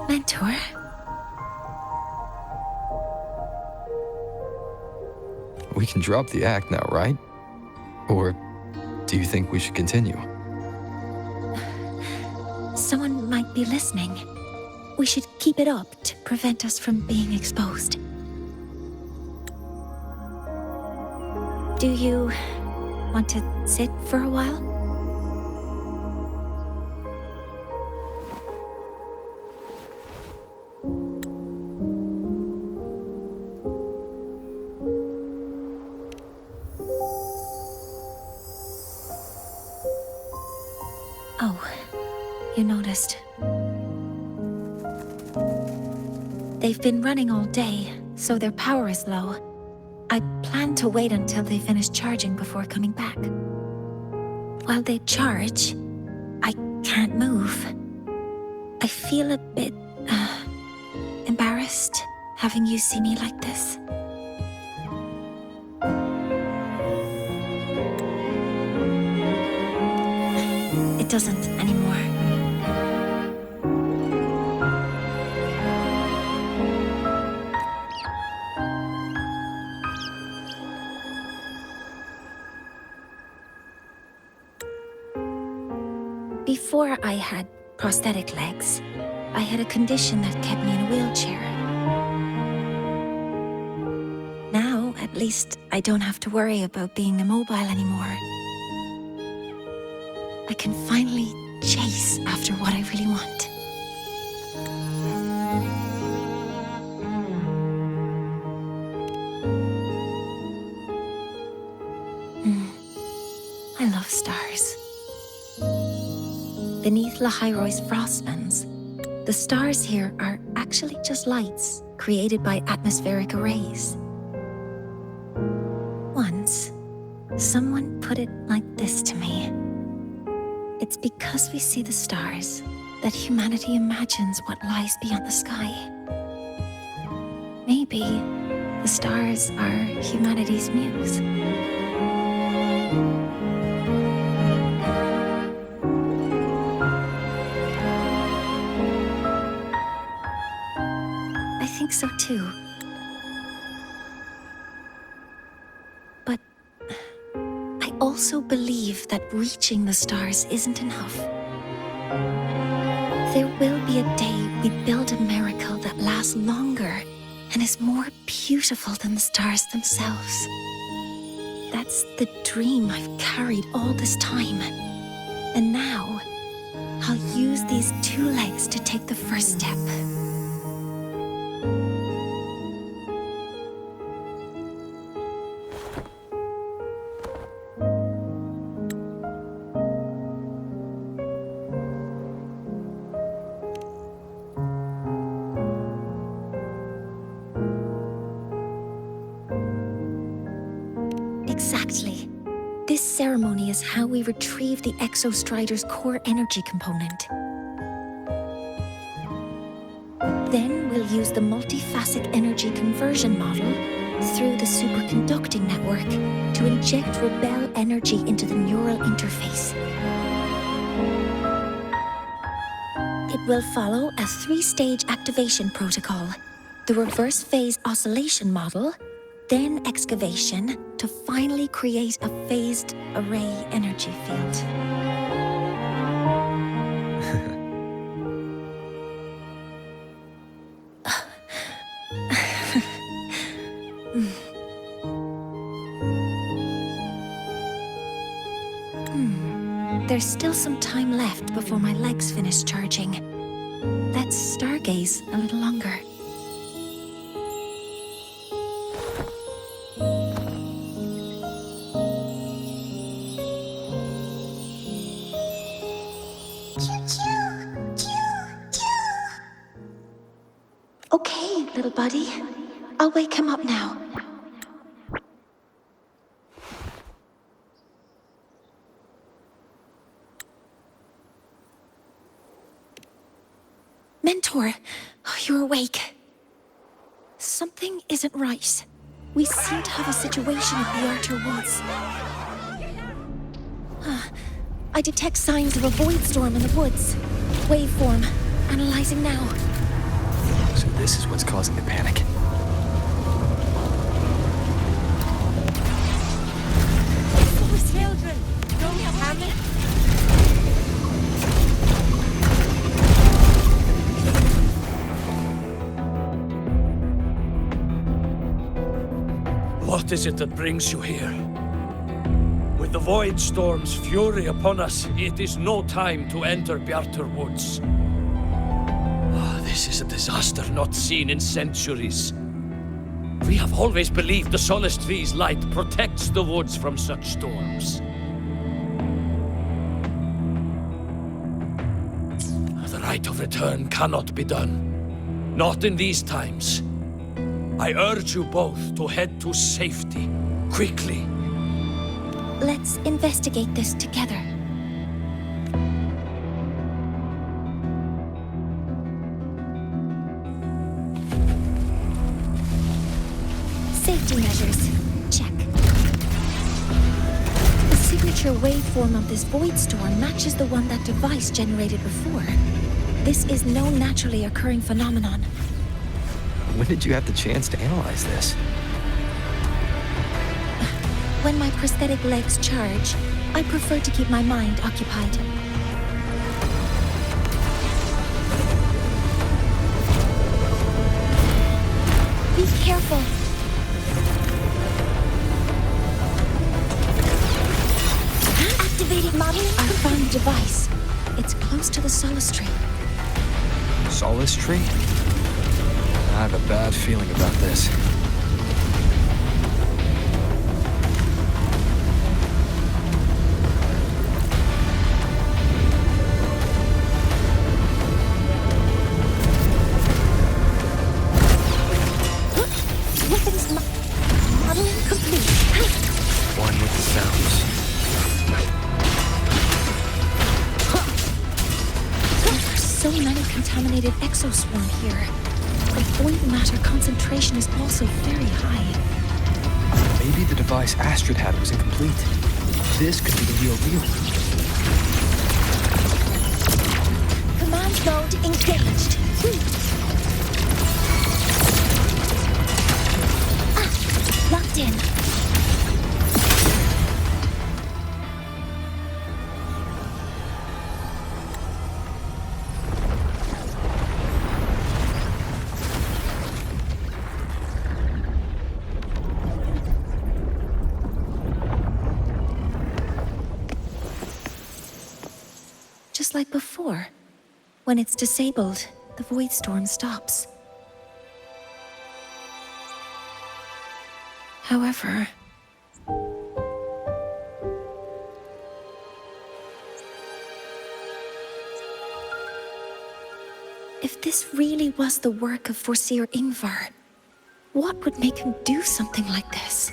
Mentor? We can drop the act now, right? Or do you think we should continue? Someone might be listening. We should keep it up to prevent us from being exposed. Do you want to sit for a while? Oh, you noticed. They've been running all day, so their power is low. I plan to wait until they finish charging before coming back. While they charge, I can't move. I feel a bit embarrassed having you see me like this. It doesn't anymore. Before I had prosthetic legs, I had a condition that kept me in a wheelchair. Now, at least, I don't have to worry about being immobile anymore. I can finally chase after what I really want. I love stars. Beneath Lahai-Roi's frostlands, the stars here are actually just lights created by atmospheric arrays. Once, someone put it like this to me. It's because we see the stars that humanity imagines what lies beyond the sky. Maybe the stars are humanity's muse. I think so too. But I also believe that reaching the stars isn't enough. There will be a day we build a miracle that lasts longer and is more beautiful than the stars themselves. That's the dream I've carried all this time. And now, I'll use these 2 legs to take the first step. Exactly. This ceremony is how we retrieve the Exostrider's core energy component. Then we'll use the multiphasic energy conversion model through the superconducting network to inject rebel energy into the neural interface. It will follow a 3-stage activation protocol: the reverse phase oscillation model, then excavation, to finally create a phased array energy field. There's still some time left before my legs finish charging. Let's stargaze a little longer. Okay, little buddy. I'll wake him up now. Mentor, you're awake. Something isn't right. We seem to have a situation at Bjartr Woods. I detect signs of a void storm in the woods. Waveform. Analyzing now. So this is what's causing the panic. Poor children, don't panic. What is it that brings you here? With the Void Storm's fury upon us, it is no time to enter Bjartr Woods. This is a disaster not seen in centuries. We have always believed the Solis Tree's light protects the woods from such storms. The right of return cannot be done. Not in these times. I urge you both to head to safety, quickly. Let's investigate this together. Safety measures. Check. The signature waveform of this void storm matches the one that device generated before. This is no naturally occurring phenomenon. When did you have the chance to analyze this? When my prosthetic legs charge, I prefer to keep my mind occupied. Be careful. Activating model. I found a device. It's close to the Solis Tree. Solis Tree? I have a bad feeling about this. Modeling complete. One with the sounds. There are so many contaminated exoswarm here. The void matter concentration is also very high. Maybe the device Astrid had was incomplete. This could be the real deal. Command mode engaged. Locked in. just like before. When it's disabled, the void storm stops. However, if this really was the work of Foreseer Yngvar, what would make him do something like this?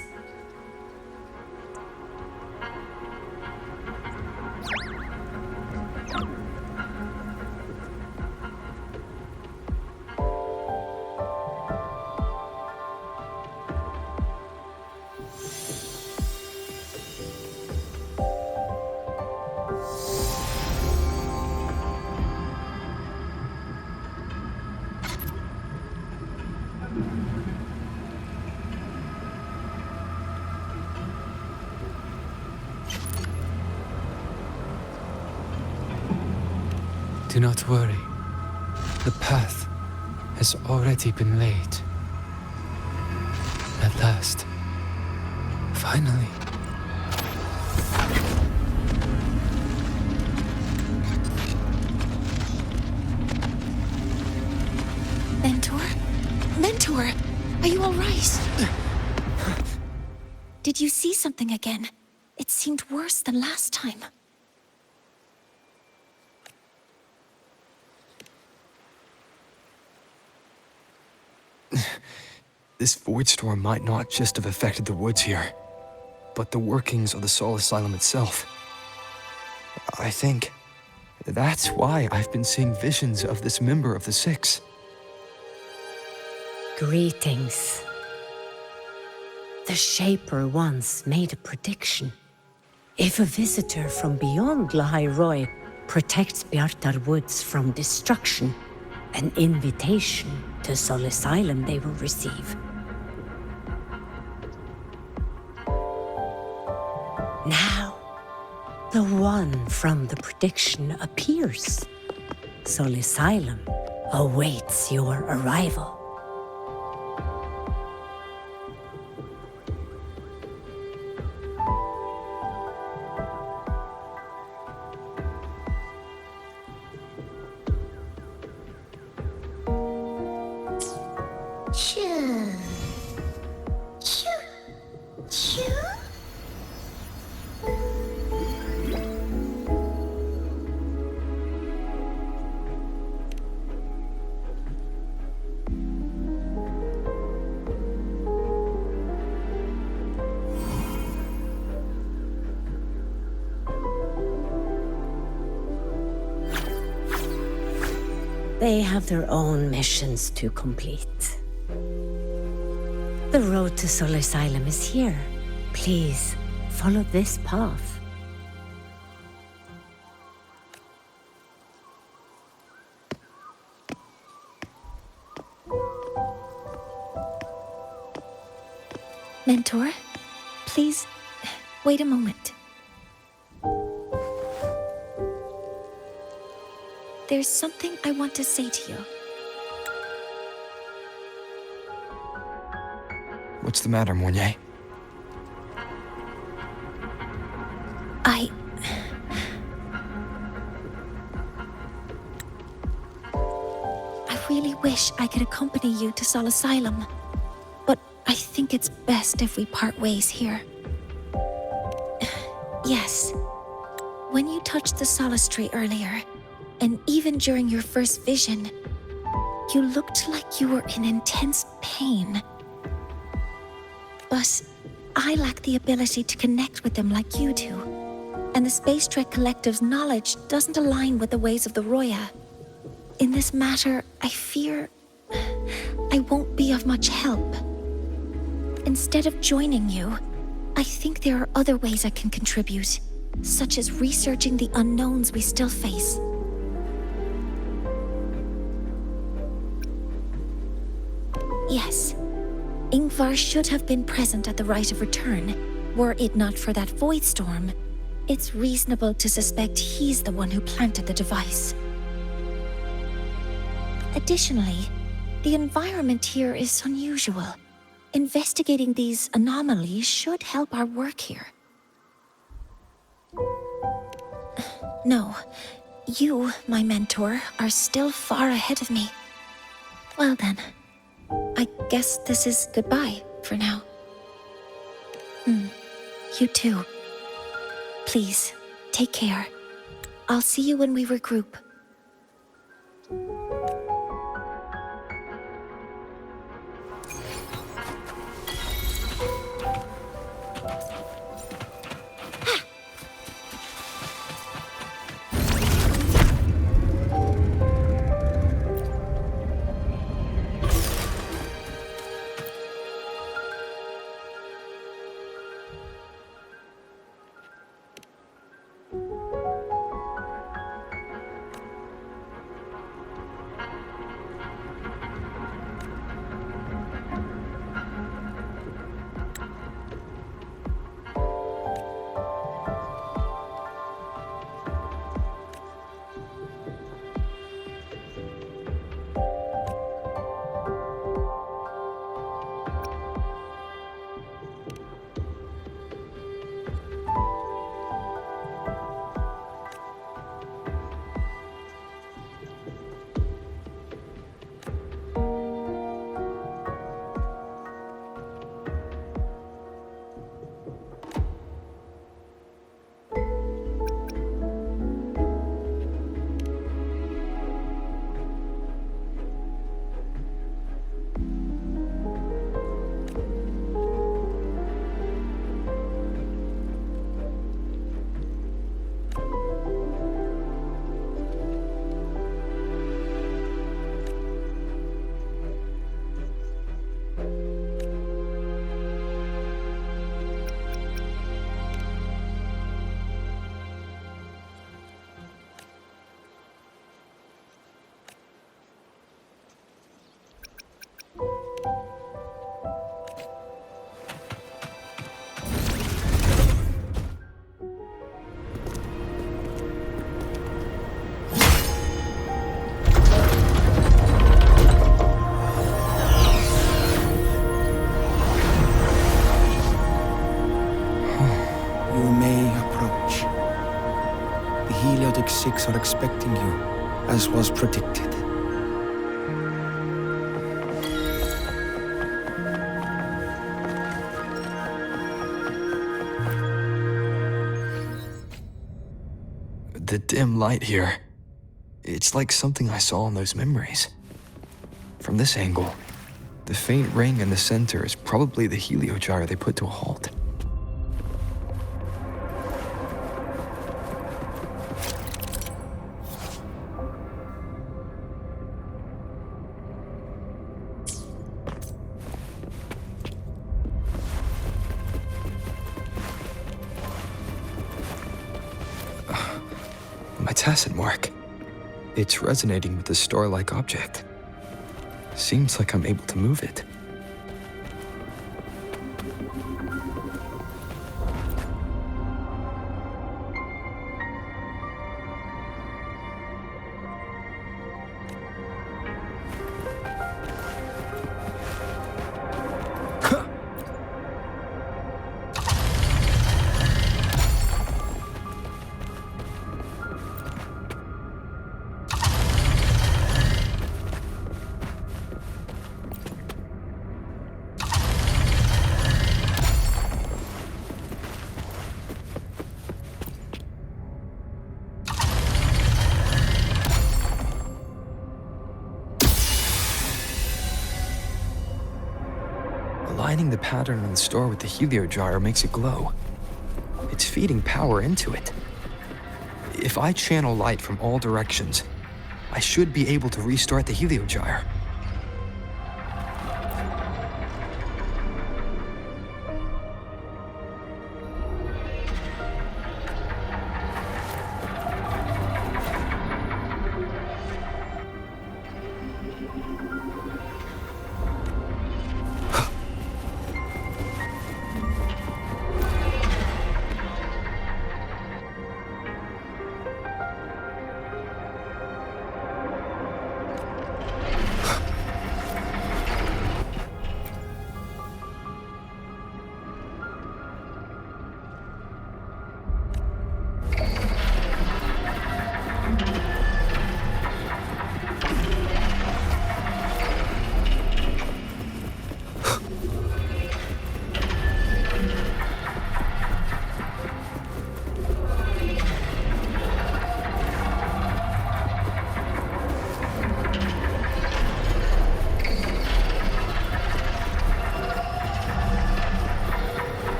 Do not worry. The path has already been laid. At last. Finally. Mentor? Mentor! Are you all right? Did you see something again? It seemed worse than last time. This void storm might not just have affected the woods here, but the workings of the Solisylum itself. I think that's why I've been seeing visions of this member of the Six. Greetings. The Shaper once made a prediction. If a visitor from beyond Lahai-Roi protects Bjartr woods from destruction, an invitation to Solisylum they will receive. Now, the one from the prediction appears. Solisylum awaits your arrival. They have their own missions to complete. The road to Solisylum is here. Please, follow this path. Mentor, please, wait a moment. There's something I want to say to you. What's the matter, Mornye? I really wish I could accompany you to Solisylum, but I think it's best if we part ways here. Yes, when you touched the Solace tree earlier, and even during your first vision, you looked like you were in intense pain. But I lack the ability to connect with them like you do, and the Spacetrek Collective's knowledge doesn't align with the ways of the Roya. In this matter, I fear I won't be of much help. Instead of joining you, I think there are other ways I can contribute, such as researching the unknowns we still face. Yes, Yngvar should have been present at the rite of return. Were it not for that void storm, it's reasonable to suspect he's the one who planted the device. Additionally, the environment here is unusual. Investigating these anomalies should help our work here. No, You, my mentor, are still far ahead of me. Well then, I guess this is goodbye for now. You too. Please, take care. I'll see you when we regroup. Heliodic 6 are expecting you, as was predicted. The dim light here. It's like something I saw in those memories. From this angle, the faint ring in the center is probably the Helios they put to a halt. My tacit mark. It's resonating with the star-like object. Seems like I'm able to move it. Aligning the pattern on the star with the Helios makes it glow. It's feeding power into it. If I channel light from all directions, I should be able to restart the Helios.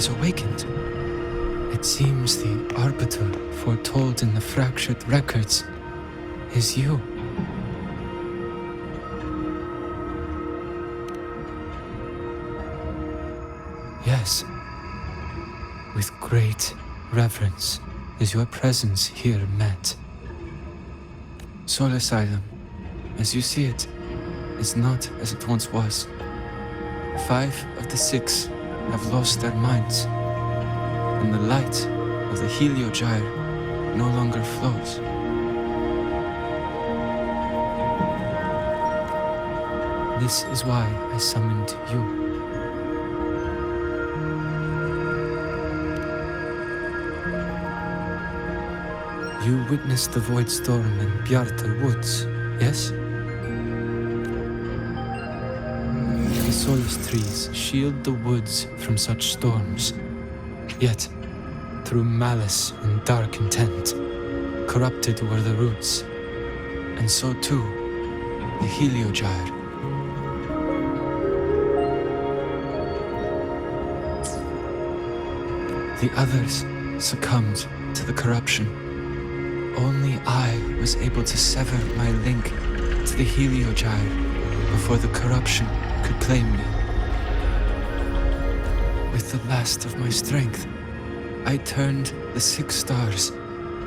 has awakened. It seems the arbiter foretold in the fractured records is you. Yes, with great reverence is your presence here met. Solisylum, as you see it, is not as it once was. 5 of the 6 have lost their minds, and the light of the Helios no longer flows. This is why I summoned you. You witnessed the void storm in Bjartr woods, yes? The Solis trees shield the woods from such storms. Yet, through malice and dark intent, corrupted were the roots, and so too the Helios. The others succumbed to the corruption. Only I was able to sever my link to the Helios before the corruption could claim me. With the last of my strength, I turned the 6 stars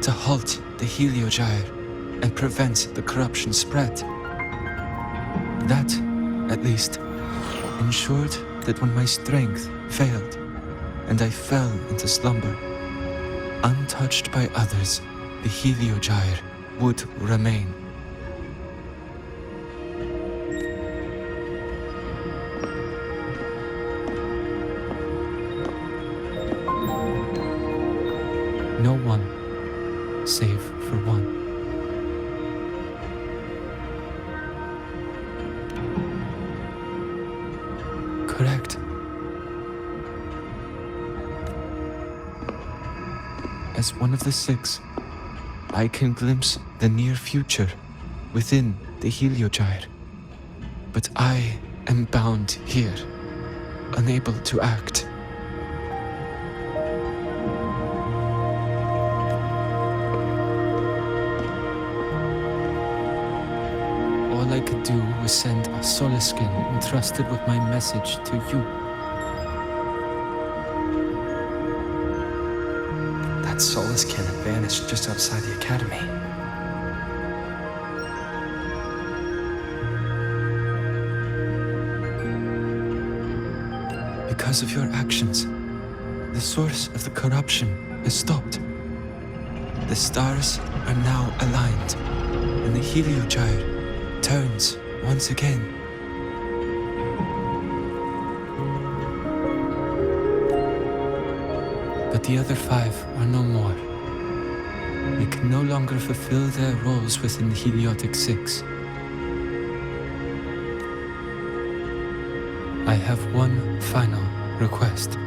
to halt the Helios and prevent the corruption spread. That, at least, ensured that when my strength failed and I fell into slumber, untouched by others, the Helios would remain. No one, save for one. Correct. As one of the 6, I can glimpse the near future within the Helios, but I am bound here, unable to act. All I could do was send a Soliskin entrusted with my message to you. That Soliskin had vanished just outside the academy. Because of your actions, the source of the corruption is stopped. The stars are now aligned, and the Helios turns once again. But the other 5 are no more. They can no longer fulfill their roles within the Heliodic 6. I have one final request.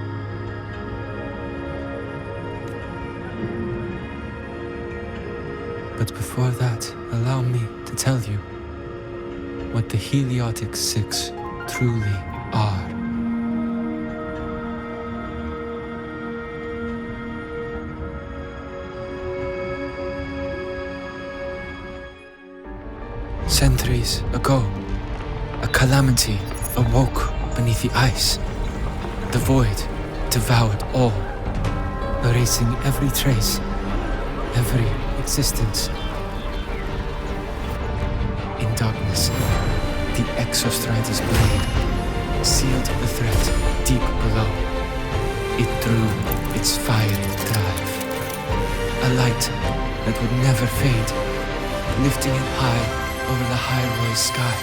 But before that, allow me to tell you what the Heliodic 6 truly are. Centuries ago, a calamity awoke beneath the ice. The void devoured all, erasing every trace, every existence. In darkness, the Exostrider's blade sealed the threat deep below. It drew its fiery drive, a light that would never fade, lifting it high over the Lahai-Roi sky.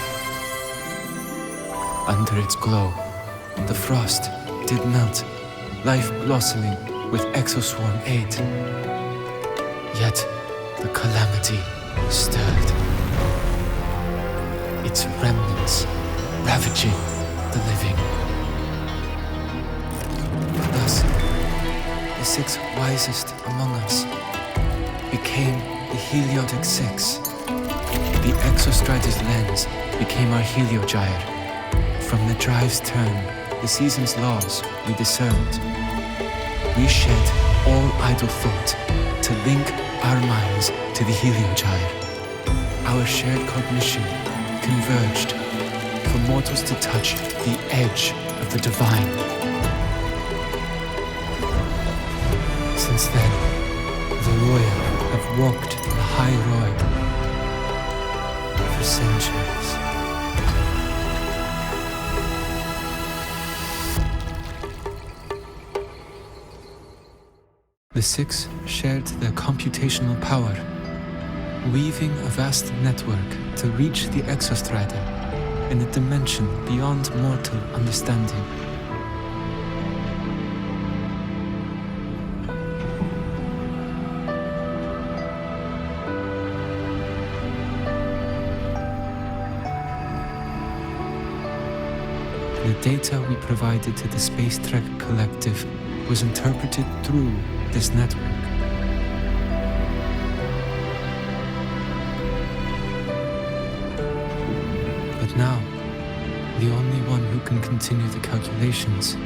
Under its glow, the frost did melt, life blossoming with exoswarm aid. Yet the calamity stirred, its remnants ravaging the living. Thus, the 6 wisest among us became the Heliodic 6. The Exostrider's lens became our Helios. From the drive's turn, the season's laws we discerned. we shed all idle thought to link our minds to the Heliogire. Our shared cognition converged for mortals to touch the edge of the divine. Since then, the Royal have walked Lahai-Roi for centuries. The Six shared their computational power, weaving a vast network to reach the Exostrider in a dimension beyond mortal understanding. The data we provided to the Spacetrek Collective was interpreted through this network. But now, the only one who can continue the calculations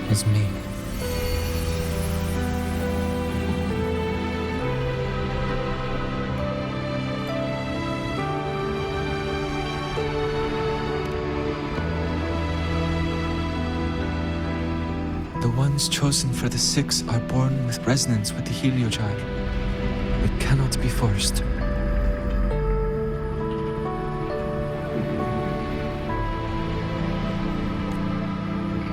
is me. The ones chosen for the Six are born with resonance with the Heliogire. It cannot be forced.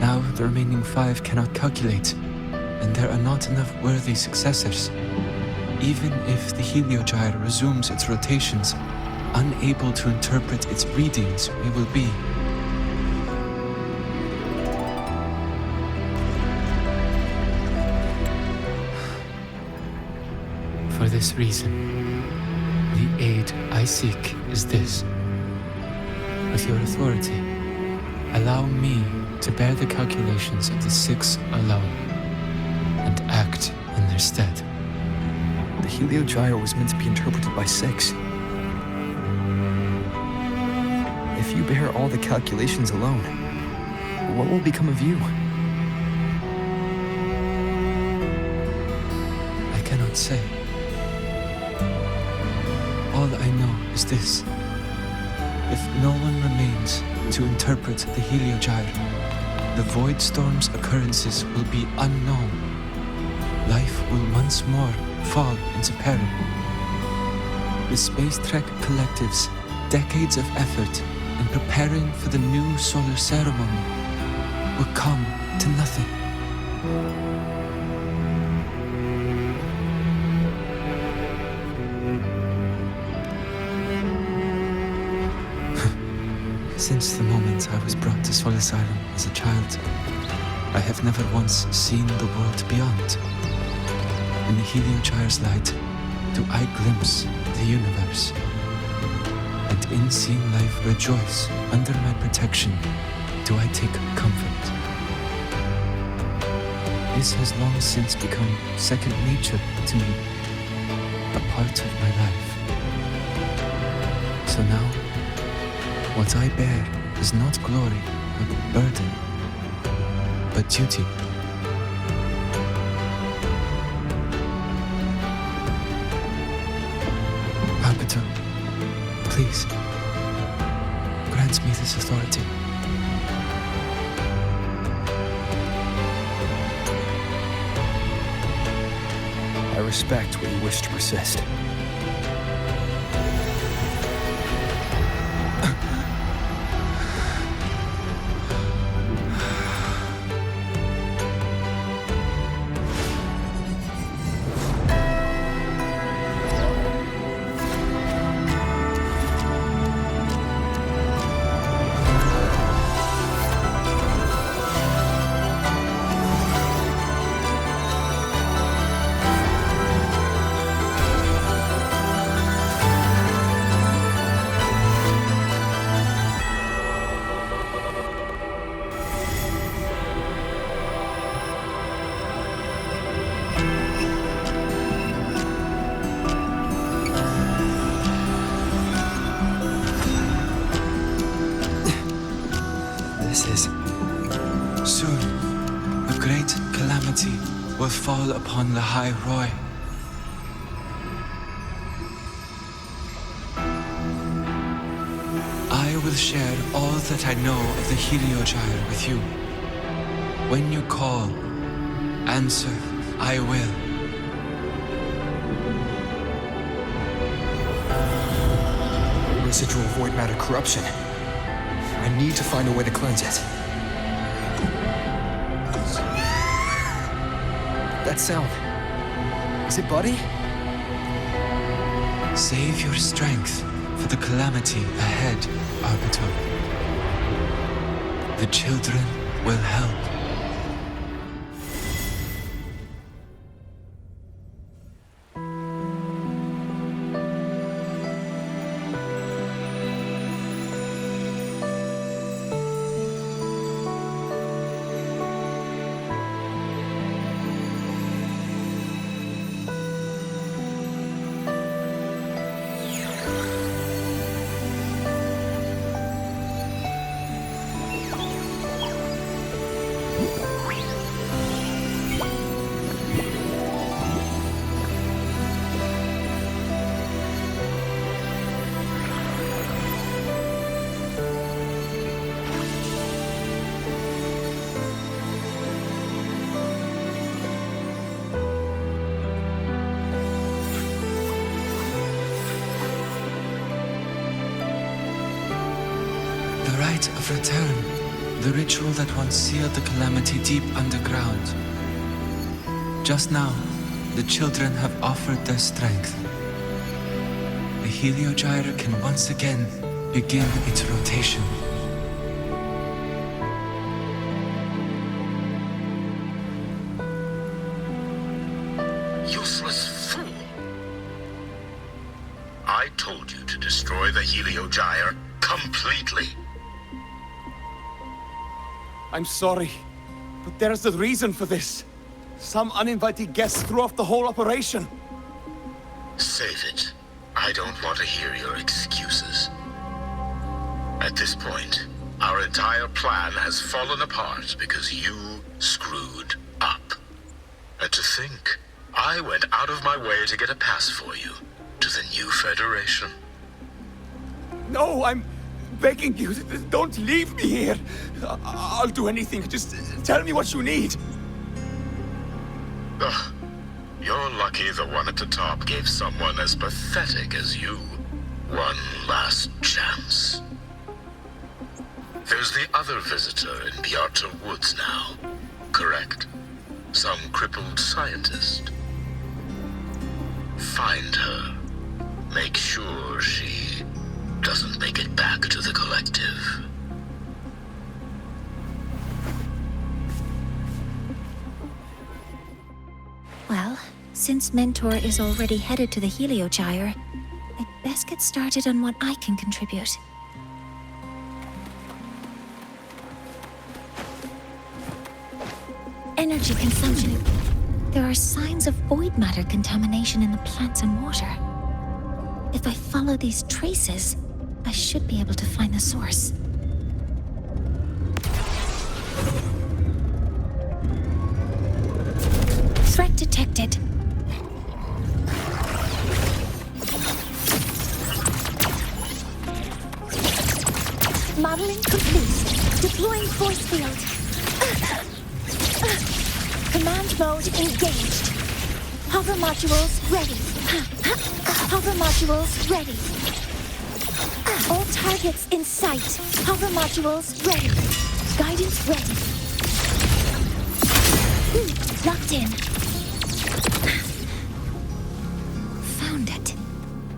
Now the remaining 5 cannot calculate, and there are not enough worthy successors. Even if the Heliogire resumes its rotations, unable to interpret its readings, we will be. For this reason, the aid I seek is this. With your authority, allow me to bear the calculations of the Six alone, and act in their stead. The Heliogire was meant to be interpreted by 6. If you bear all the calculations alone, what will become of you? I cannot say. All I know is this. If no one remains to interpret the Heliogire, the Void Storm's occurrences will be unknown. Life will once more fall into peril. The Spacetrek Collective's decades of effort in preparing for the new solar ceremony will come to nothing. Since the moment I was brought to Solisylum as a child, I have never once seen the world beyond. In the Heliogire's light, do I glimpse the universe. And in seeing life rejoice under my protection, do I take comfort. This has long since become second nature to me, a part of my life. So now, what I bear is not glory or burden, but duty. Arbiter, please, grant me this authority. I respect what you wish to persist. Soon, a great calamity will fall upon Lahai-Roi. I will share all that I know of the Heliogire with you. When you call, answer, I will. Residual void matter corruption. I need to find a way to cleanse it. That sound. Is it Buddy? Save your strength for the calamity ahead, Arbiter. The children will help. Of return, the ritual that once sealed the calamity deep underground. Just now, the children have offered their strength. The Heliogire can once again begin its rotation. Useless fool! I told you to destroy the Heliogire completely. I'm sorry, but there's a reason for this. Some uninvited guests threw off the whole operation. Save it. I don't want to hear your excuses. At this point, our entire plan has fallen apart because you screwed up. And to think, I went out of my way to get a pass for you to the new Federation. No, I'm begging you, don't leave me here. I'll do anything. Just tell me what you need. Ugh. You're lucky the one at the top gave someone as pathetic as you one last chance. There's the other visitor in Bjartr Woods now, correct? Some crippled scientist. Find her. Make sure she doesn't make it back to the collective. Well, since Mentor is already headed to the Heliogire, I'd best get started on what I can contribute. Energy consumption. There are signs of void matter contamination in the plants and water. If I follow these traces, I should be able to find the source. Threat detected. Modeling complete. Deploying force field. Command mode engaged. Hover modules ready. Hover modules ready. All targets in sight. Hover modules ready. Guidance ready. Locked in. Found it.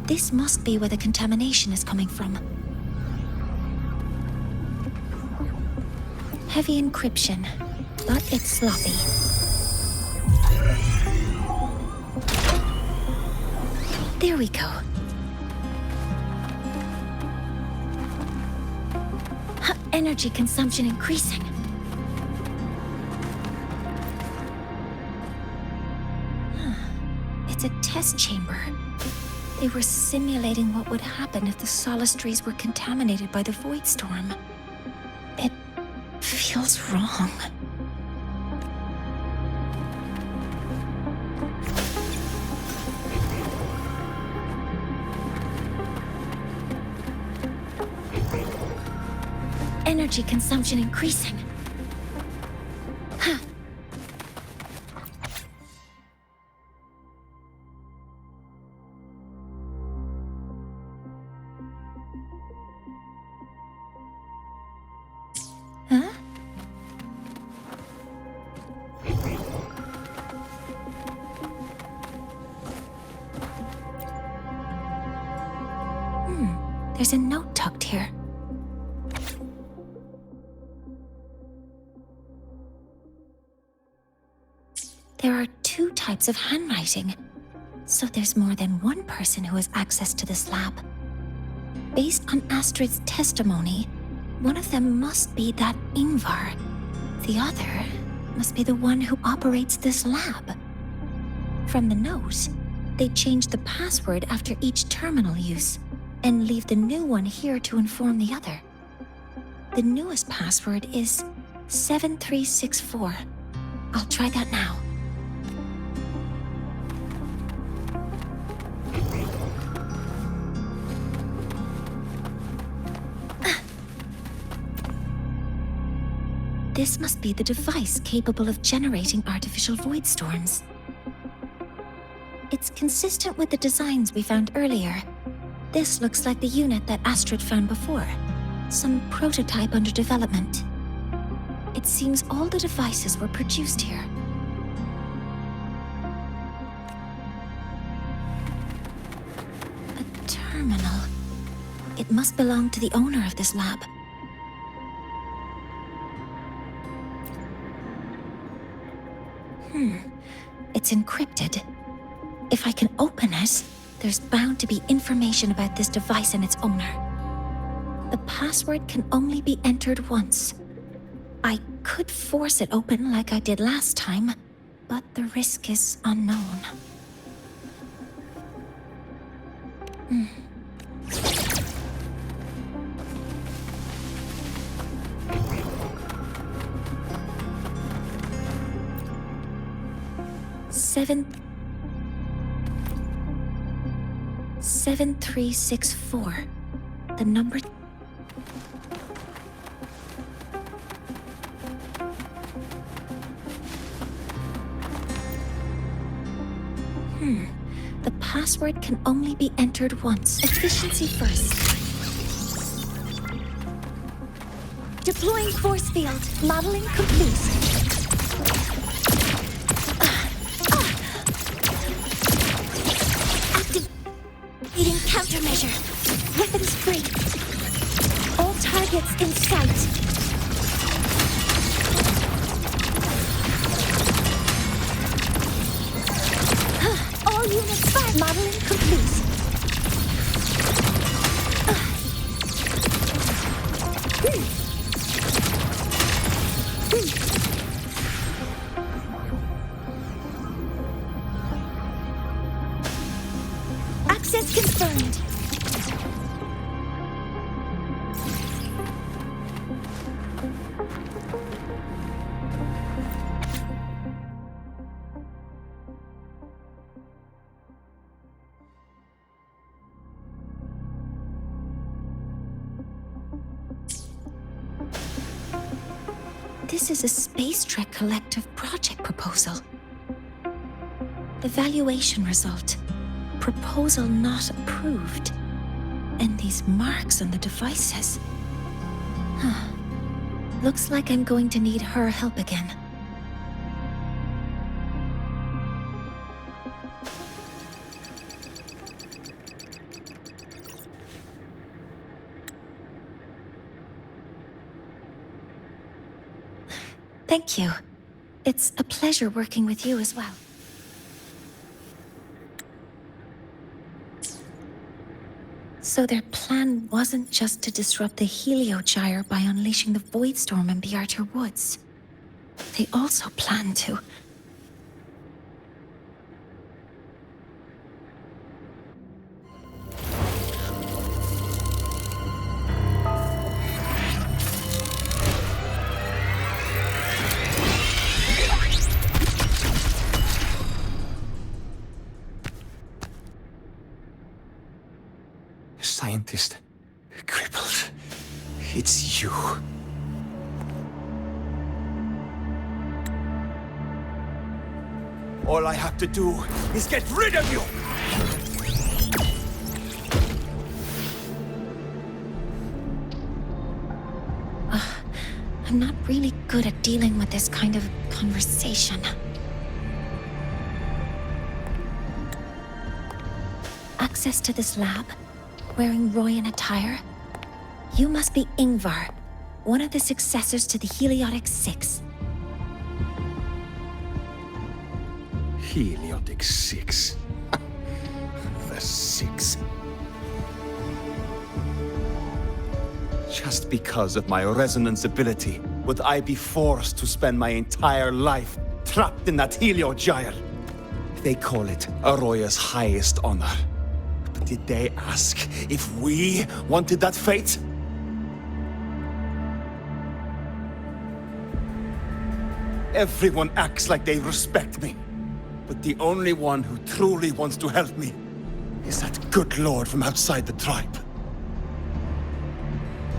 This must be where the contamination is coming from. Heavy encryption, but it's sloppy. There we go. Energy consumption increasing. It's a test chamber. They were simulating what would happen if the Solistries were contaminated by the Void Storm. It feels wrong. energy consumption increasing. Huh. Huh? There's a note tucked here. There are 2 types of handwriting, so there's more than one person who has access to this lab. Based on Astrid's testimony, one of them must be that Yngvar. The other must be the one who operates this lab. From the note, they changed the password after each terminal use, and leave the new one here to inform the other. The newest password is 7364. I'll try that now. This must be the device capable of generating artificial void storms. It's consistent with the designs we found earlier. This looks like the unit that Astrid found before. Some prototype under development. It seems all the devices were produced here. A terminal. It must belong to the owner of this lab. It's encrypted. If I can open it, there's bound to be information about this device and its owner. The password can only be entered once. I could force it open like I did last time, but the risk is unknown. Seven 7364. The number... The password can only be entered once. Efficiency first. Deploying force field. Modeling complete. Activating countermeasure. Weapons free. All targets in sight. All units fired. Modeling complete. Access confirmed. This is a Spacetrek collective project proposal. The valuation result. Proposal not approved. And these marks on the devices. Looks like I'm going to need her help again. Thank you. It's a pleasure working with you as well. So their plan wasn't just to disrupt the Helios by unleashing the Void Storm in Bjartr Woods. They also planned to... Scientist. Crippled. It's you. All I have to do is get rid of you! I'm not really good at dealing with this kind of conversation. Access to this lab, wearing Royan attire. You must be Yngvar, one of the successors to the Heliodic 6. Heliodic 6. The 6. Just because of my resonance ability, would I be forced to spend my entire life trapped in that Heliogyre? They call it Aroya's highest honor. But did they ask if we wanted that fate? Everyone acts like they respect me. But the only one who truly wants to help me is that good lord from outside the tribe.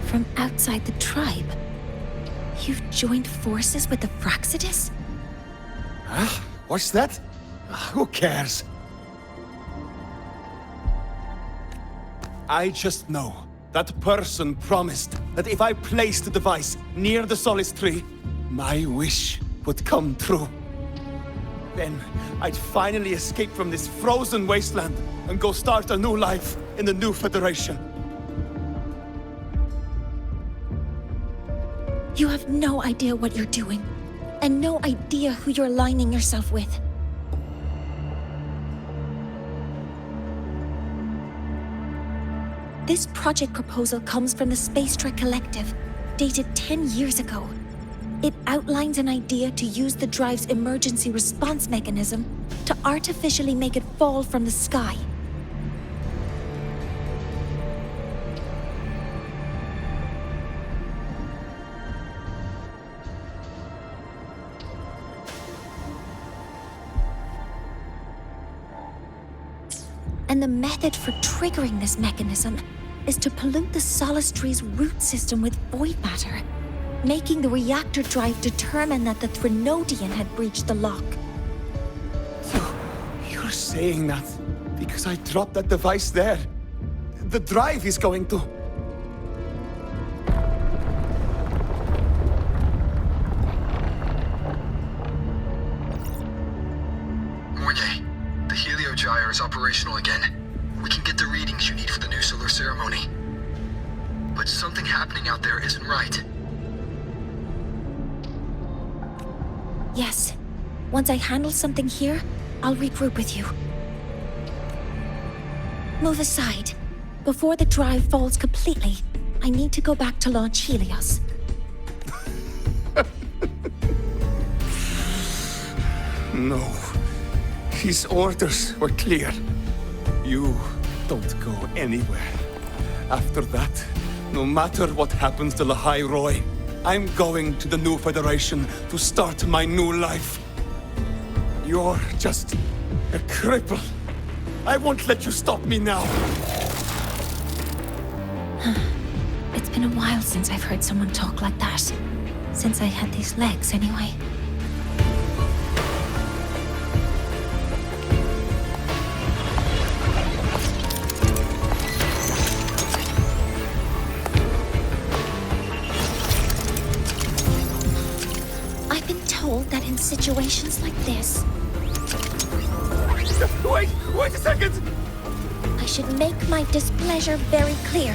From outside the tribe? You've joined forces with the Fraxidus? Huh? What's that? Who cares? I just know that person promised that if I placed the device near the Solis tree, my wish would come true. Then I'd finally escape from this frozen wasteland and go start a new life in the new Federation. You have no idea what you're doing, and no idea who you're aligning yourself with. This project proposal comes from the Spacetrek Collective, dated 10 years ago. It outlines an idea to use the drive's emergency response mechanism to artificially make it fall from the sky. And the method for triggering this mechanism is to pollute the Solis tree's root system with void matter, making the reactor drive determine that the Threnodian had breached the lock. So, you're saying that because I dropped that device there? The drive is going to... Mornye, the Heliogyre is operational again. We can get the readings you need for the new solar ceremony. But something happening out there isn't right. Yes. Once I handle something here, I'll regroup with you. Move aside. Before the drive falls completely, I need to go back to launch Helios. No. His orders were clear. You don't go anywhere. After that, no matter what happens to Lahai-Roi, I'm going to the new Federation to start my new life. You're just a cripple. I won't let you stop me now. It's been a while since I've heard someone talk like that. Since I had these legs, anyway. That in situations like this... Wait a second! I should make my displeasure very clear.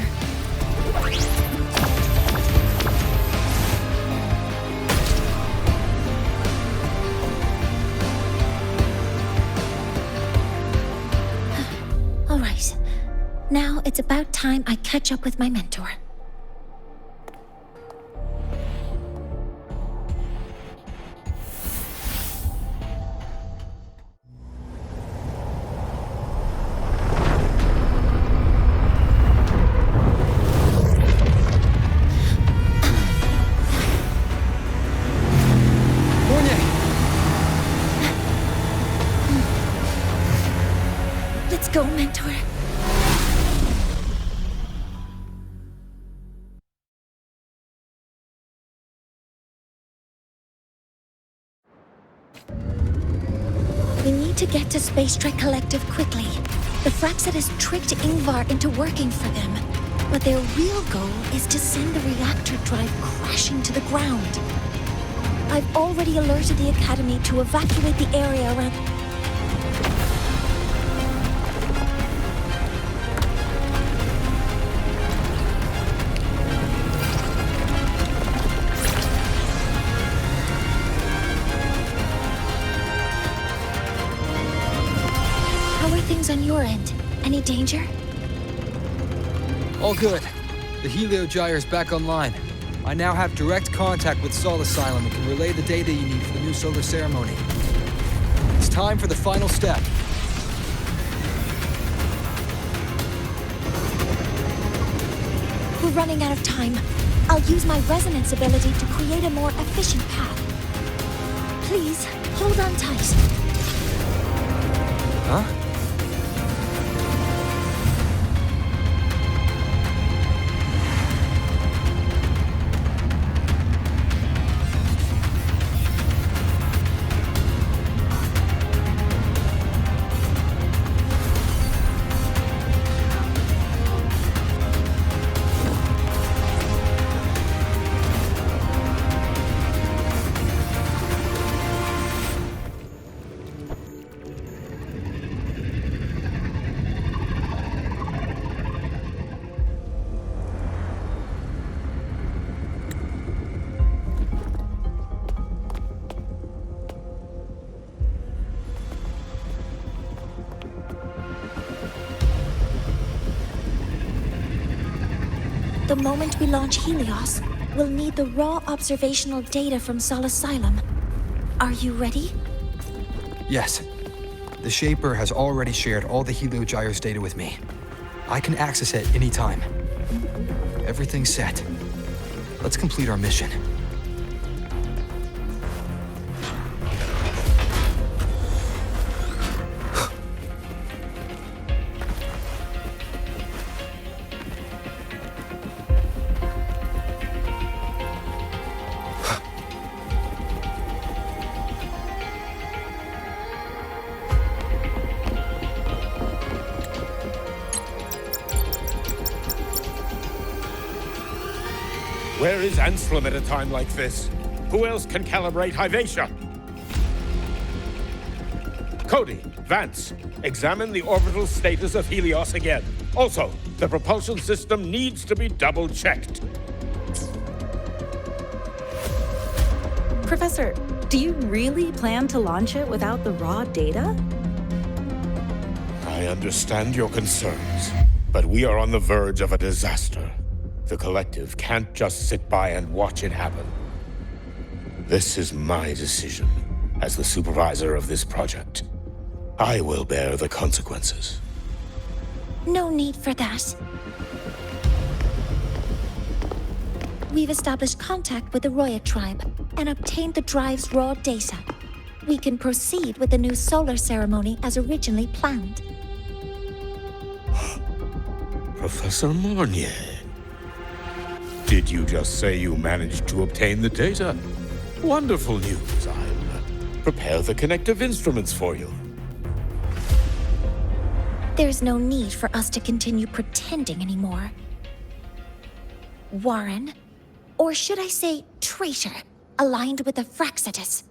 All right. Now it's about time I catch up with my mentor. Go, mentor. We need to get to Spacetrek Collective quickly. The Fraxidus tricked Yngvar into working for them, but their real goal is to send the reactor drive crashing to the ground. I've already alerted the Academy to evacuate the area around... on your end. Any danger? All good. The Helios is back online. I now have direct contact with Solisylum and can relay the data you need for the new solar ceremony. It's time for the final step. We're running out of time. I'll use my resonance ability to create a more efficient path. Please, hold on tight. Huh? The moment we launch Helios, we'll need the raw observational data from Solisylum. Are you ready? Yes. The Shaper has already shared all the Helios data with me. I can access it anytime. Everything's set. Let's complete our mission. Where is Anslem at a time like this? Who else can calibrate Hyvatia? Cody, Vance, examine the orbital status of Helios again. Also, the propulsion system needs to be double-checked. Professor, do you really plan to launch it without the raw data? I understand your concerns, but we are on the verge of a disaster. The Collective can't just sit by and watch it happen. This is my decision as the supervisor of this project. I will bear the consequences. No need for that. We've established contact with the Roi tribe and obtained the drive's raw data. We can proceed with the new solar ceremony as originally planned. Professor Mornye, did you just say you managed to obtain the data? Wonderful news. I'll prepare the connective instruments for you. There's no need for us to continue pretending anymore. Warren, or should I say traitor, aligned with the Fraxidus.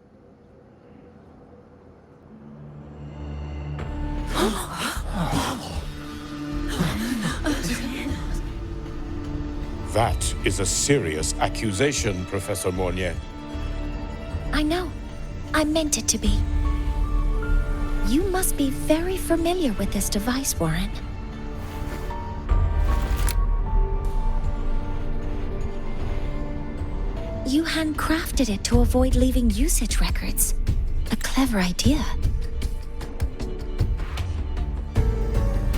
That is a serious accusation, Professor Mornye. I know. I meant it to be. You must be very familiar with this device, Warren. You handcrafted it to avoid leaving usage records. A clever idea.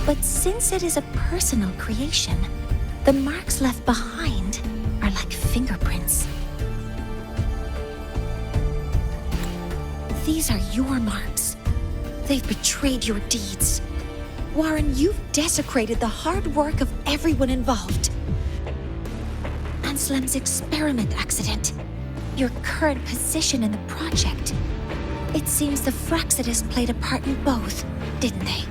But since it is a personal creation, the marks left behind are like fingerprints. These are your marks. They've betrayed your deeds. Warren, you've desecrated the hard work of everyone involved. Anslem's experiment accident, your current position in the project, It seems the Fraxidus played a part in both, didn't they?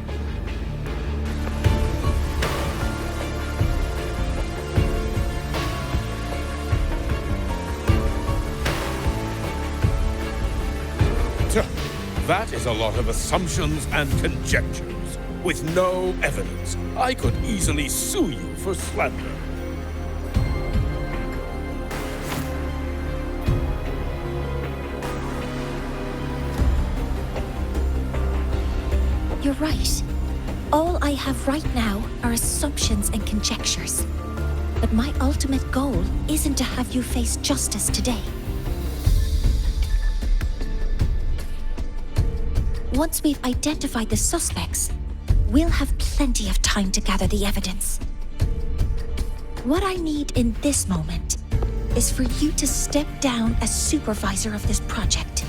That is a lot of assumptions and conjectures, with no evidence. I could easily sue you for slander. You're right. All I have right now are assumptions and conjectures. But my ultimate goal isn't to have you face justice today. Once we've identified the suspects, we'll have plenty of time to gather the evidence. What I need in this moment is for you to step down as supervisor of this project.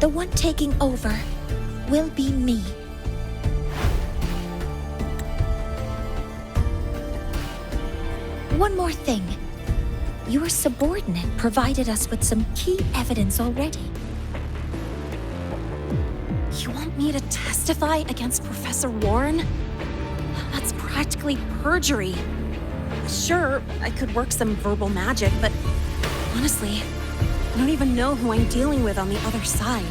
The one taking over will be me. One more thing. Your subordinate provided us with some key evidence already. You want me to testify against Professor Warren? That's practically perjury. Sure, I could work some verbal magic, but honestly, I don't even know who I'm dealing with on the other side.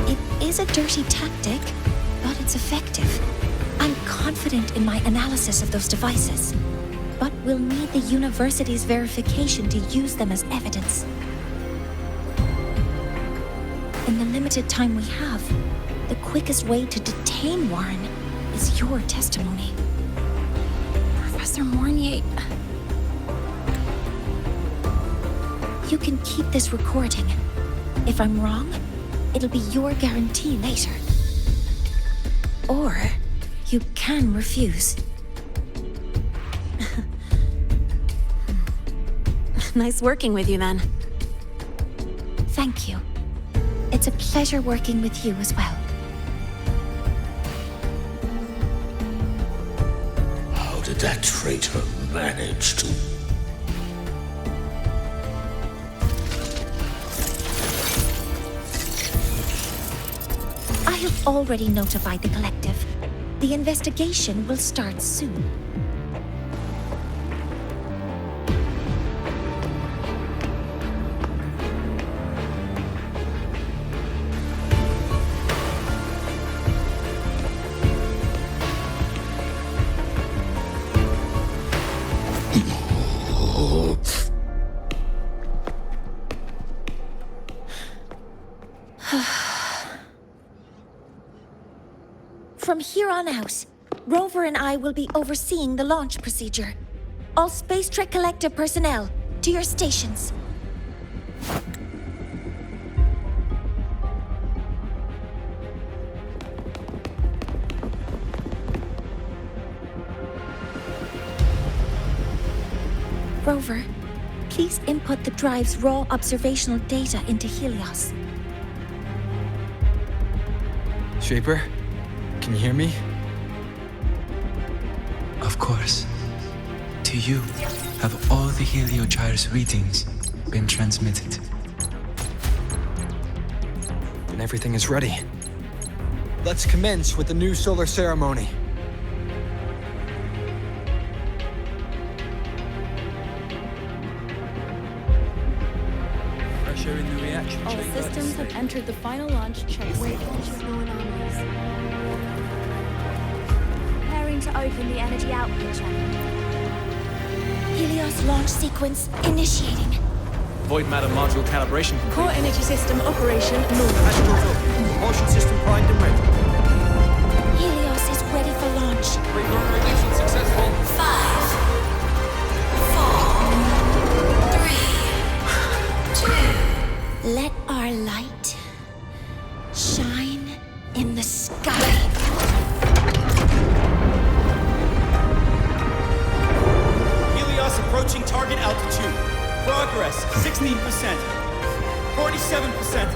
It is a dirty tactic, but it's effective. I'm confident in my analysis of those devices, but we'll need the university's verification to use them as evidence. In the limited time we have, the quickest way to detain Warren is your testimony. Professor Mornye... You can keep this recording. If I'm wrong, it'll be your guarantee later. Or you can refuse. Nice working with you, then. Thank you. It's a pleasure working with you as well. How did that traitor manage to... I have already notified the collective. The investigation will start soon. From here on out, Rover and I will be overseeing the launch procedure. All Spacetrek Collective personnel, to your stations. Rover, please input the drive's raw observational data into Helios. Shaper? Can you hear me? Of course. To you, have all the Heliogyre's readings been transmitted? Then everything is ready. Let's commence with the new solar ceremony. Pressure in the reaction chamber. All systems have entered the final launch chase. Preparing to open the energy output channel. Helios launch sequence initiating. Void matter module calibration complete. Core energy system operation normal. Astrid, propulsion system primed and ready. Helios is ready for launch. Reconfiguration successful. 5, 4, 3, 2. Let our light shine in the sky. Helios approaching target altitude. Progress 16%, 47%,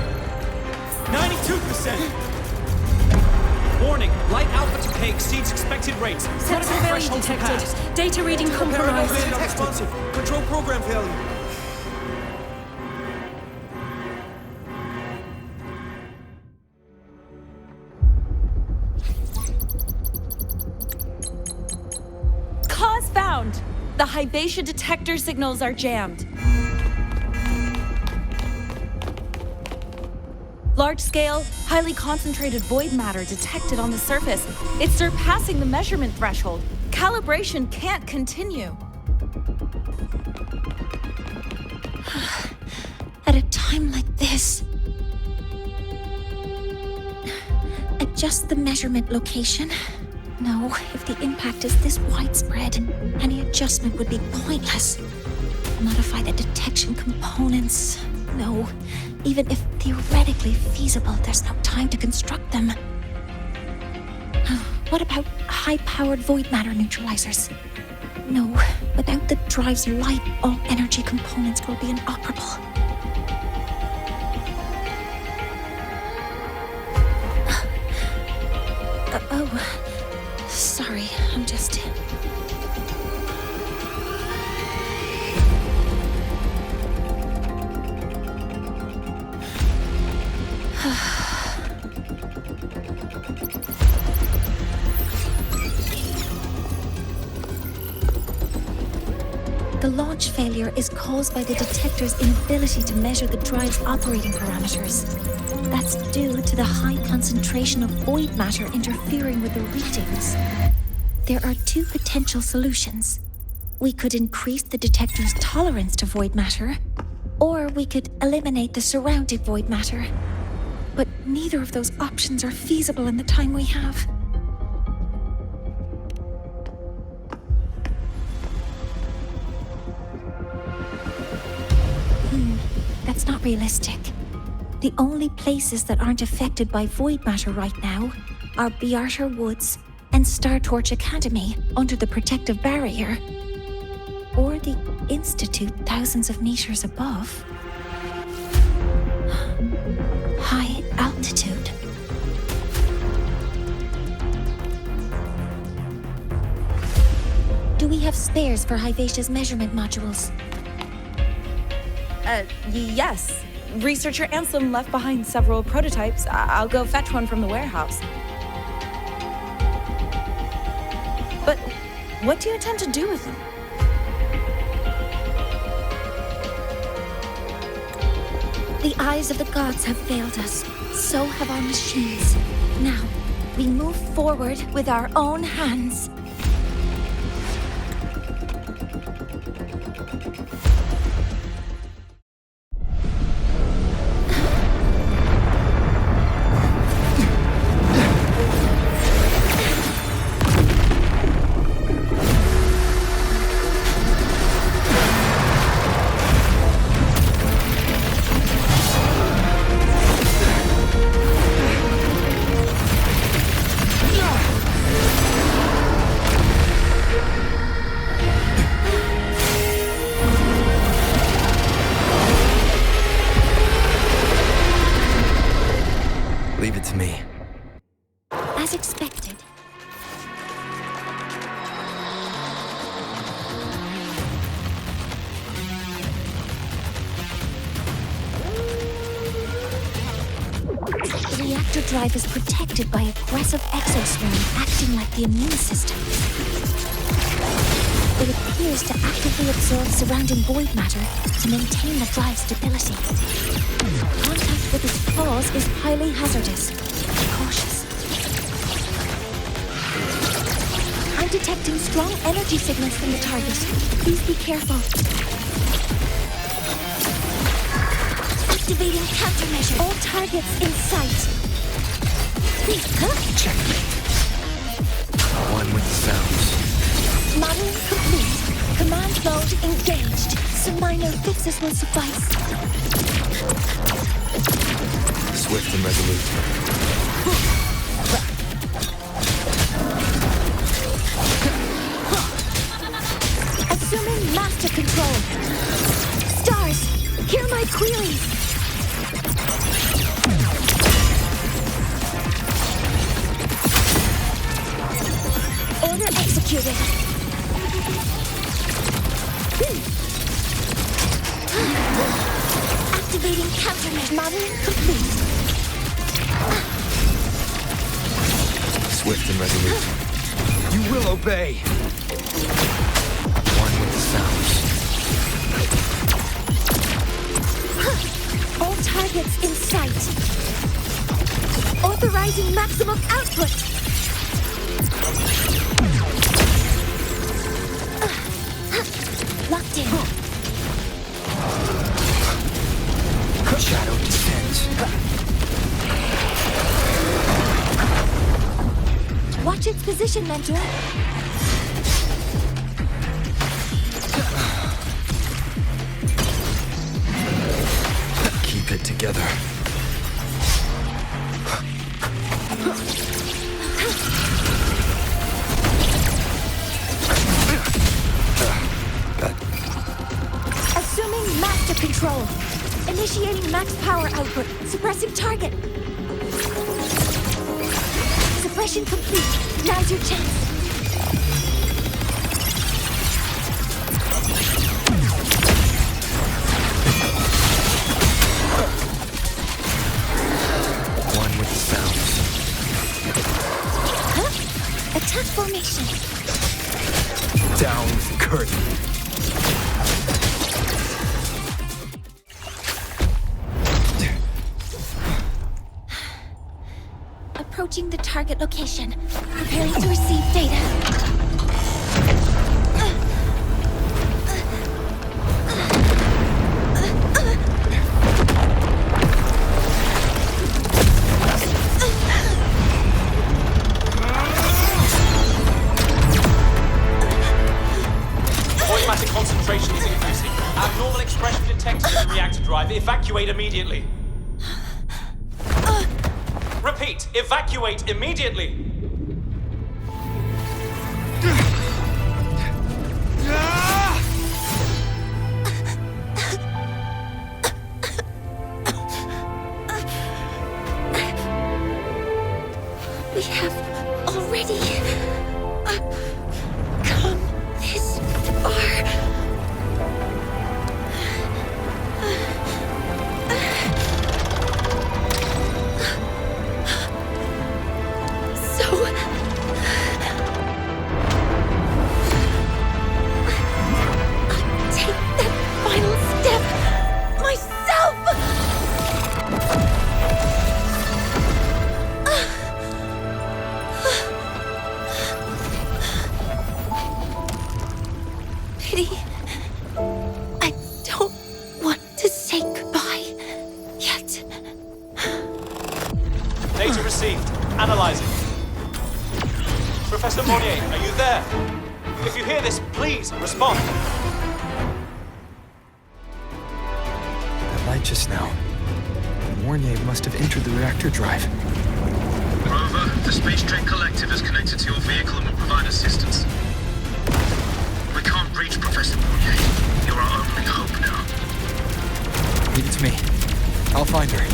92%. Warning, light alpha decay exceeds expected rates. Critical value detected. Data reading compromised. Responsive. Control program failure. ground! The Hyvatia detector signals are jammed. Large-scale, highly concentrated void matter detected on the surface. It's surpassing the measurement threshold. Calibration can't continue. At a time like this... Adjust the measurement location. No, if the impact is this widespread, any adjustment would be pointless. Modify the detection components. No, even if theoretically feasible, there's no time to construct them. What about high-powered void matter neutralizers? No, without the drive's light, all energy components will be inoperable. Sorry, I'm just... The launch failure is caused by the detector's inability to measure the drive's operating parameters. That's due to the high concentration of void matter interfering with the readings. There are two potential solutions. We could increase the detector's tolerance to void matter, or we could eliminate the surrounding void matter. But neither of those options are feasible in the time we have. That's not realistic. The only places that aren't affected by void matter right now are Bjartr Woods and Startorch Academy under the protective barrier, or the Institute thousands of meters above. High altitude. Do we have spares for Hyvatia's measurement modules? Yes. Researcher Anselm left behind several prototypes. I'll go fetch one from the warehouse. But what do you intend to do with them? The eyes of the gods have failed us. So have our machines. Now, we move forward with our own hands. Leave it to me. As expected. The reactor drive is protected by aggressive exoswarm acting like the immune system. It appears to actively absorb surrounding void matter to maintain the drive's stability. Contact with its claws is highly hazardous. Be cautious. I'm detecting strong energy signals from the target. Please be careful. Activating countermeasure. All targets in sight. Checkmate. One with the sounds. Modeling complete. Command mode engaged. Some minor fixes will suffice. Swift and resolute. Assuming master control. Stars, hear my queries. Order executed. Activating countermeasure. Modeling complete. Swift and resolute. You will obey. sight. Authorizing maximum output. Locked in. Shadow descends. Watch its position, Mentor. Keep it together. Assuming master control. Initiating max power output. Suppressing target. Suppression complete. Now's your chance. One with the sounds. Huh? Attack formation. Down with the curtain. Approaching the target location. Preparing to receive data. Void matter concentration is increasing. Abnormal expression detected in the reactor drive. Evacuate immediately. Repeat, evacuate immediately! We have already come this far. Data received. Analyzing. Professor Mornye, are you there? If you hear this, please respond. That light just now. Mornye must have entered the reactor drive. Rover, the Spacetrek Collective is connected to your vehicle and will provide assistance. We can't reach Professor Mornye. You're our only hope now. Leave it to me. I'll find her.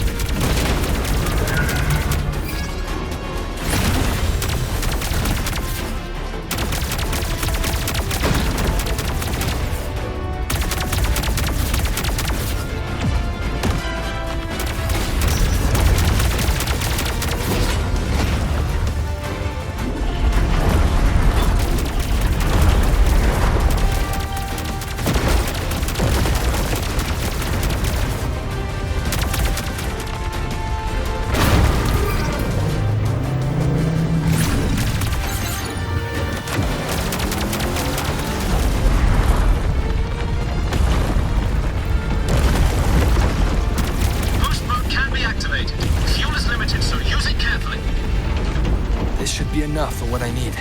Enough for what I need.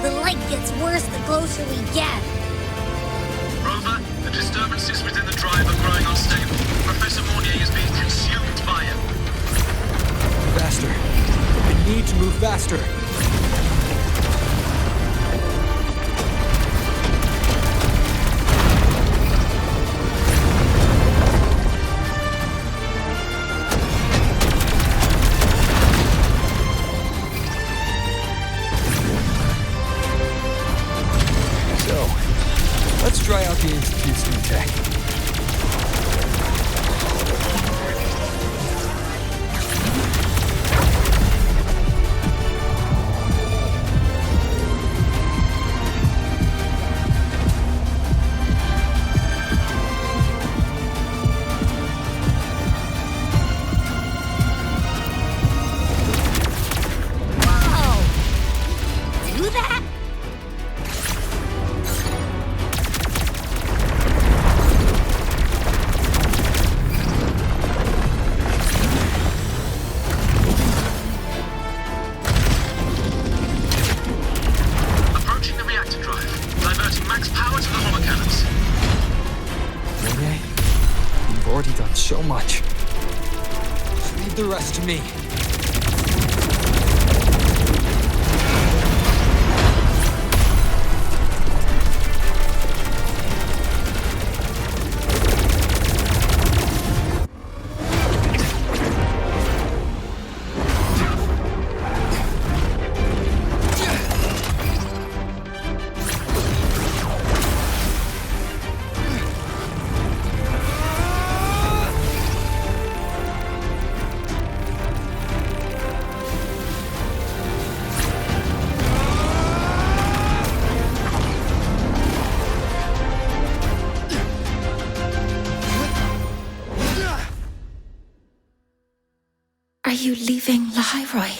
The light gets worse the closer we get. Rover, the disturbances within the drive are growing unstable. Professor Mornye is being consumed by it. Faster. I need to move faster. Try out the Institute's new tech. Mornye, you've already done so much. Just leave the rest to me. Are you leaving Lahai-Roi?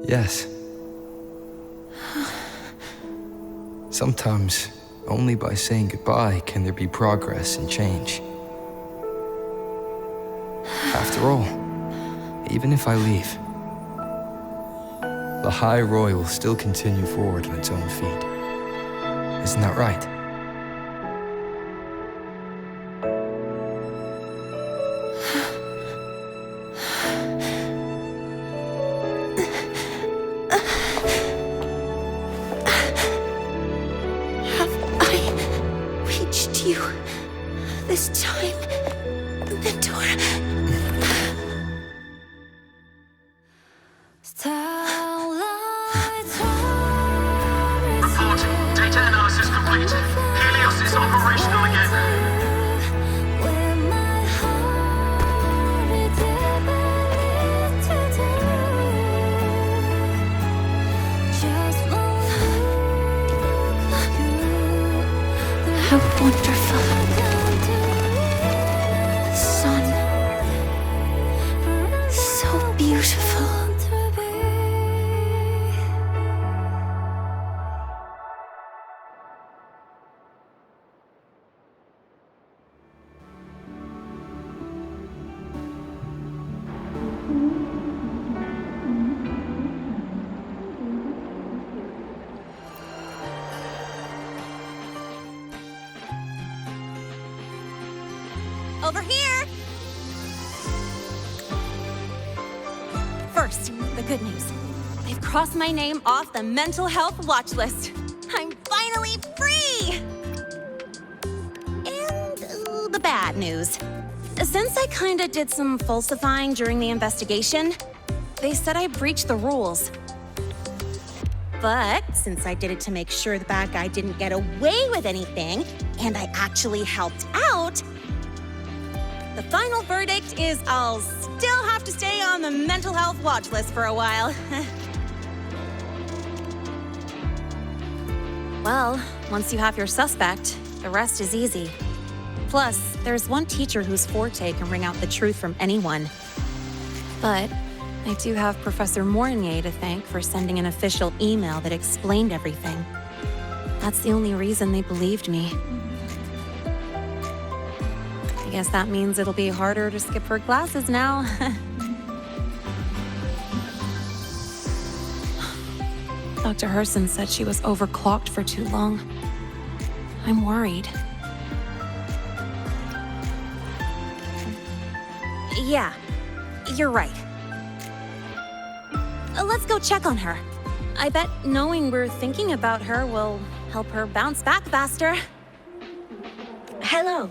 Yes. Sometimes, only by saying goodbye can there be progress and change. After all, even if I leave, Lahai-Roi will still continue forward on its own feet. Isn't that right? This time, Mentor. Report. Data analysis complete. Helios is operational again. How wonderful. Beautiful. Over here! First, the good news. They've crossed my name off the mental health watch list. I'm finally free! And the bad news. Since I kinda did some falsifying during the investigation, they said I breached the rules. But since I did it to make sure the bad guy didn't get away with anything, and I actually helped out, the final verdict is I'll still have to stay on the mental health watch list for a while. Well, once you have your suspect, the rest is easy. Plus, there's one teacher whose forte can wring out the truth from anyone. But I do have Professor Mornye to thank for sending an official email that explained everything. That's the only reason they believed me. I guess that means it'll be harder to skip her classes now. Dr. Herssen said she was overclocked for too long. I'm worried. Yeah, you're right. Let's go check on her. I bet knowing we're thinking about her will help her bounce back faster. Hello.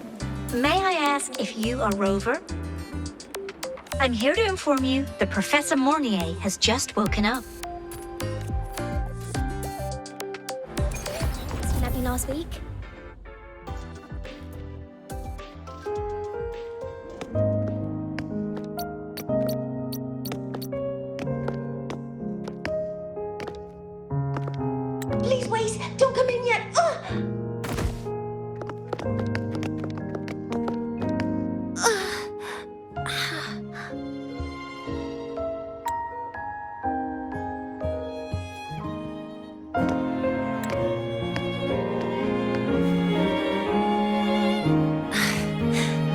May I ask if you are Rover? I'm here to inform you that Professor Mornye has just woken up. Been happy last week? Please wait! Don't come in yet!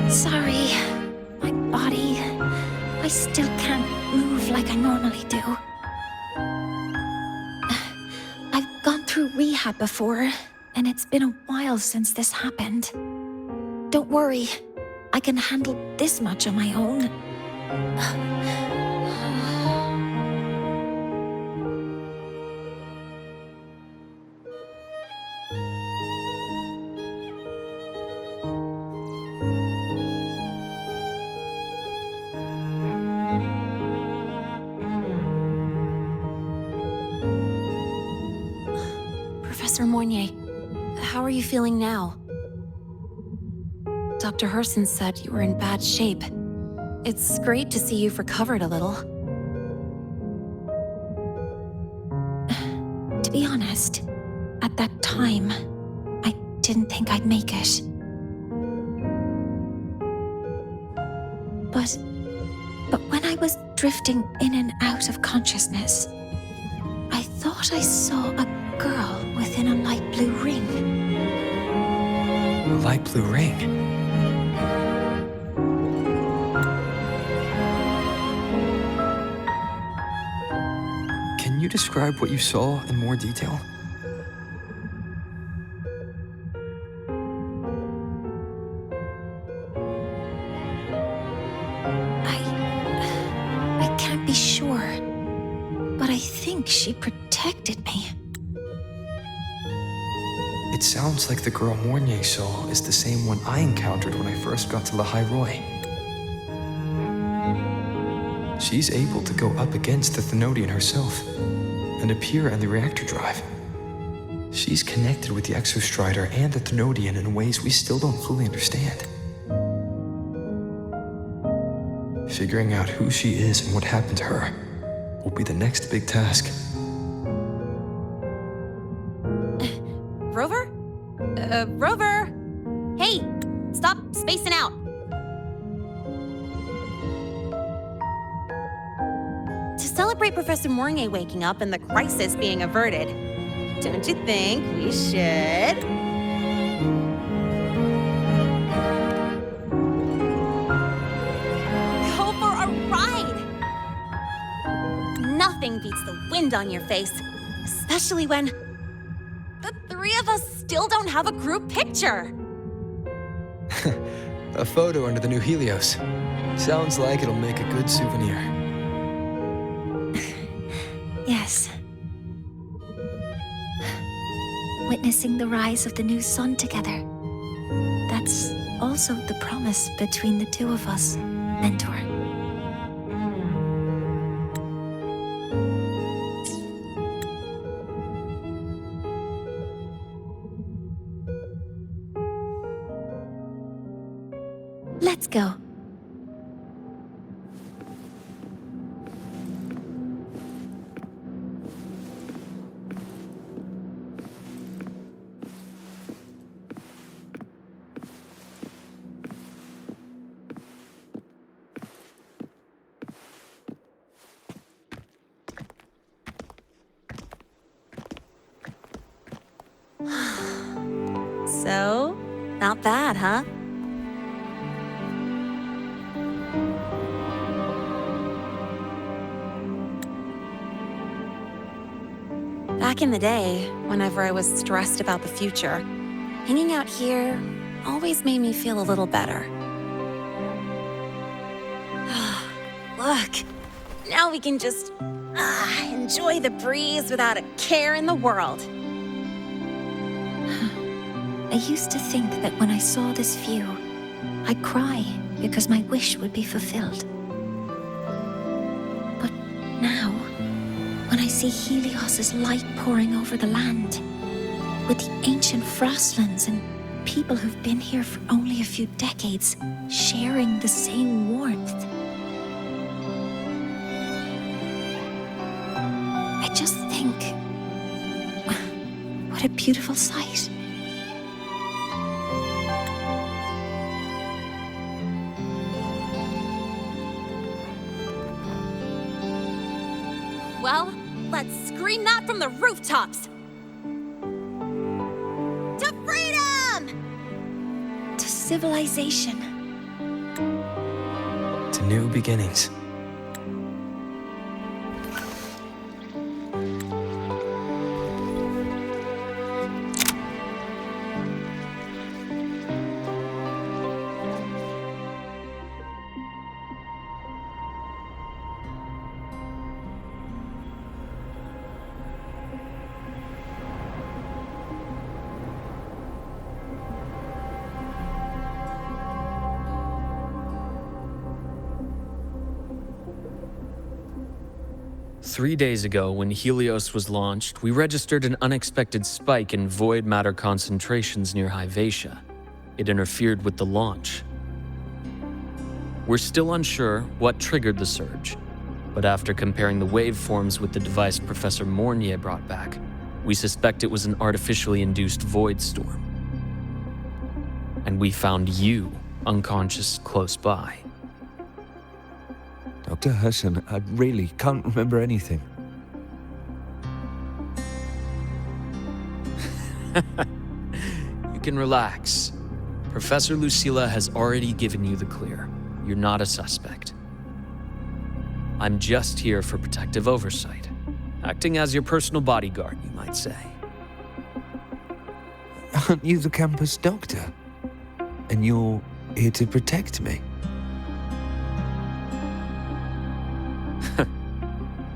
Sorry. My body... I still can't move like I normally do. I've gone through rehab before, and it's been a while since this happened. Don't worry. I can handle this much on my own. Professor Mornye, how are you feeling now? Dr. Herssen said you were in bad shape. It's great to see you've recovered a little. To be honest, at that time, I didn't think I'd make it. But when I was drifting in and out of consciousness, I thought I saw a girl within a light blue ring. A light blue ring? Can you describe what you saw in more detail? I can't be sure, but I think she protected me. It sounds like the girl Mornye saw is the same one I encountered when I first got to Lahai-Roi. She's able to go up against the Thenodian herself and appear in the reactor drive. She's connected with the Exostrider and the Thenodian in ways we still don't fully understand. Figuring out who she is and what happened to her will be the next big task. Rover? Rover! Hey, stop spacing out. To celebrate Professor Mornye waking up and the crisis being averted, don't you think we should? Go for a ride! Nothing beats the wind on your face, especially when the three of us still don't have a group picture. A photo under the new Helios. Sounds like it'll make a good souvenir. Yes. Witnessing the rise of the new sun together. That's also the promise between the two of us, Mentor. Let's go. So, not bad, huh? Back in the day, whenever I was stressed about the future, hanging out here always made me feel a little better. Look, now we can just enjoy the breeze without a care in the world. I used to think that when I saw this view, I'd cry because my wish would be fulfilled. But now, when I see Helios's light pouring over the land, with the ancient frostlands and people who've been here for only a few decades sharing the same warmth, I just think, what a beautiful sight. Well, let's scream that from the rooftops! To freedom! To civilization. To new beginnings. 3 days ago, when Helios was launched, we registered an unexpected spike in void matter concentrations near Hyvatia. It interfered with the launch. We're still unsure what triggered the surge, but after comparing the waveforms with the device Professor Mornye brought back, we suspect it was an artificially induced void storm. And we found you unconscious close by. Dr. Herssen, I really can't remember anything. You can relax. Professor Lucilla has already given you the clear. You're not a suspect. I'm just here for protective oversight, acting as your personal bodyguard, you might say. Aren't you the campus doctor? And you're here to protect me?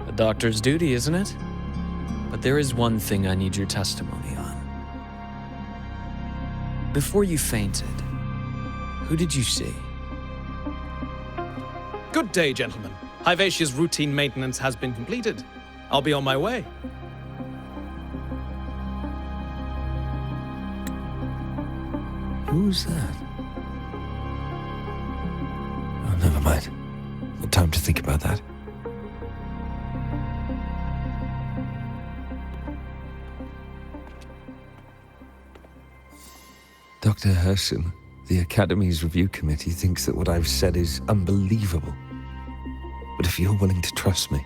A doctor's duty, isn't it? But there is one thing I need your testimony on. Before you fainted, who did you see? Good day, gentlemen. Hyvatia's routine maintenance has been completed. I'll be on my way. Who's that? Oh, never mind. No time to think about that. Dr. Herssen, the Academy's review committee thinks that what I've said is unbelievable. But if you're willing to trust me...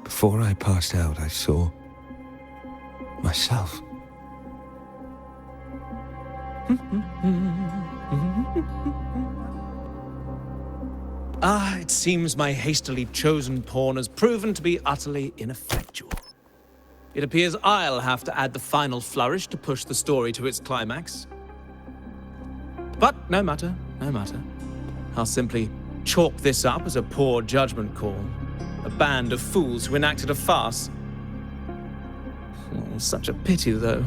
Before I passed out, I saw... myself. It seems my hastily chosen pawn has proven to be utterly ineffectual. It appears I'll have to add the final flourish to push the story to its climax. But no matter, no matter. I'll simply chalk this up as a poor judgment call. A band of fools who enacted a farce. Oh, such a pity, though.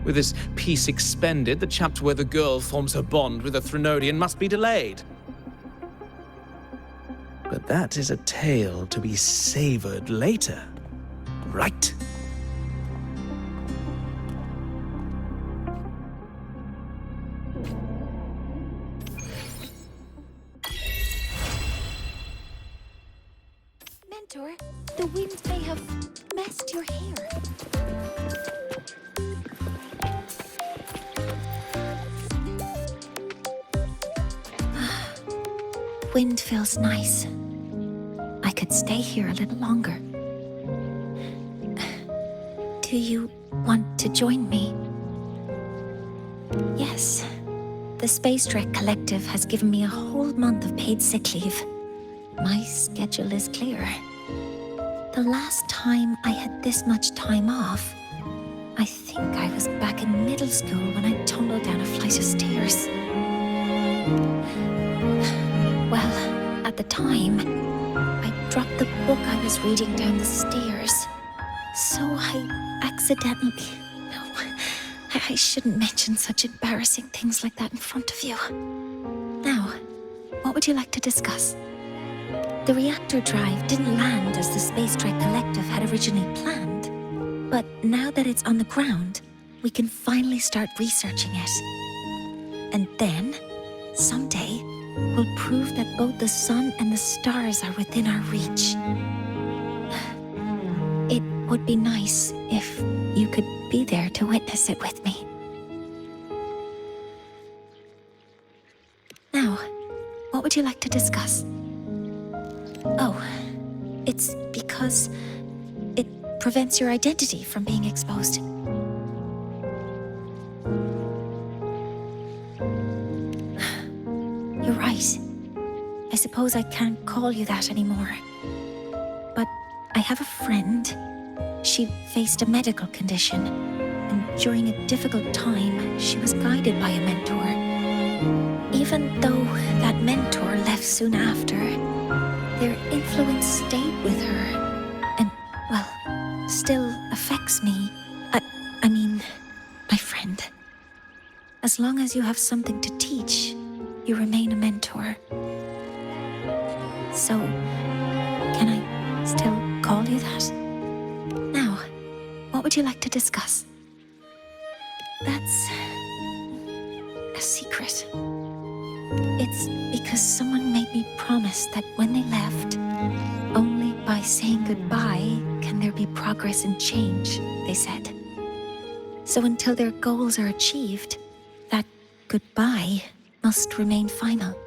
With this piece expended, the chapter where the girl forms her bond with a Threnodian must be delayed. But that is a tale to be savored later, right? Mentor, the wind may have messed your hair. Wind feels nice. I could stay here a little longer. Do you want to join me? Yes. The Spacetrek Collective has given me a whole month of paid sick leave. My schedule is clear. The last time I had this much time off, I think I was back in middle school when I tumbled down a flight of stairs. Well, at the time, I dropped the book I was reading down the stairs. So I accidentally... No, I shouldn't mention such embarrassing things like that in front of you. Now, what would you like to discuss? The reactor drive didn't land as the Spacetrek Collective had originally planned. But now that it's on the ground, we can finally start researching it. And then, someday, we'll prove that both the sun and the stars are within our reach. It would be nice if you could be there to witness it with me. Now, what would you like to discuss? Oh, it's because it prevents your identity from being exposed. You're right. I suppose I can't call you that anymore. But I have a friend. She faced a medical condition, and during a difficult time, she was guided by a mentor. Even though that mentor left soon after, their influence stayed with her, and, well, still affects me. I mean, my friend. As long as you have something to teach, you remain a mentor. So, can I still call you that? Now, what would you like to discuss? That's a secret. It's because someone made me promise that when they left, only by saying goodbye can there be progress and change, they said. So until their goals are achieved, that goodbye must remain final.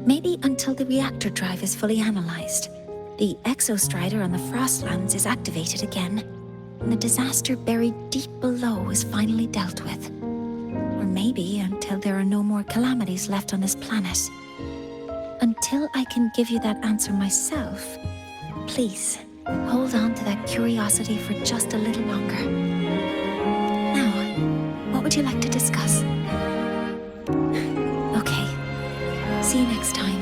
Maybe until the reactor drive is fully analyzed, the exostrider on the Frostlands is activated again, and the disaster buried deep below is finally dealt with. Or maybe until there are no more calamities left on this planet. Until I can give you that answer myself, please, hold on to that curiosity for just a little longer. Now, what would you like to discuss? Okay. See you next time.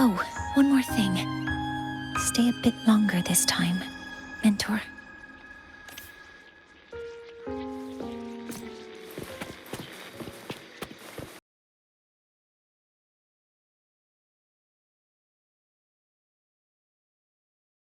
Oh, one more thing. Stay a bit longer this time.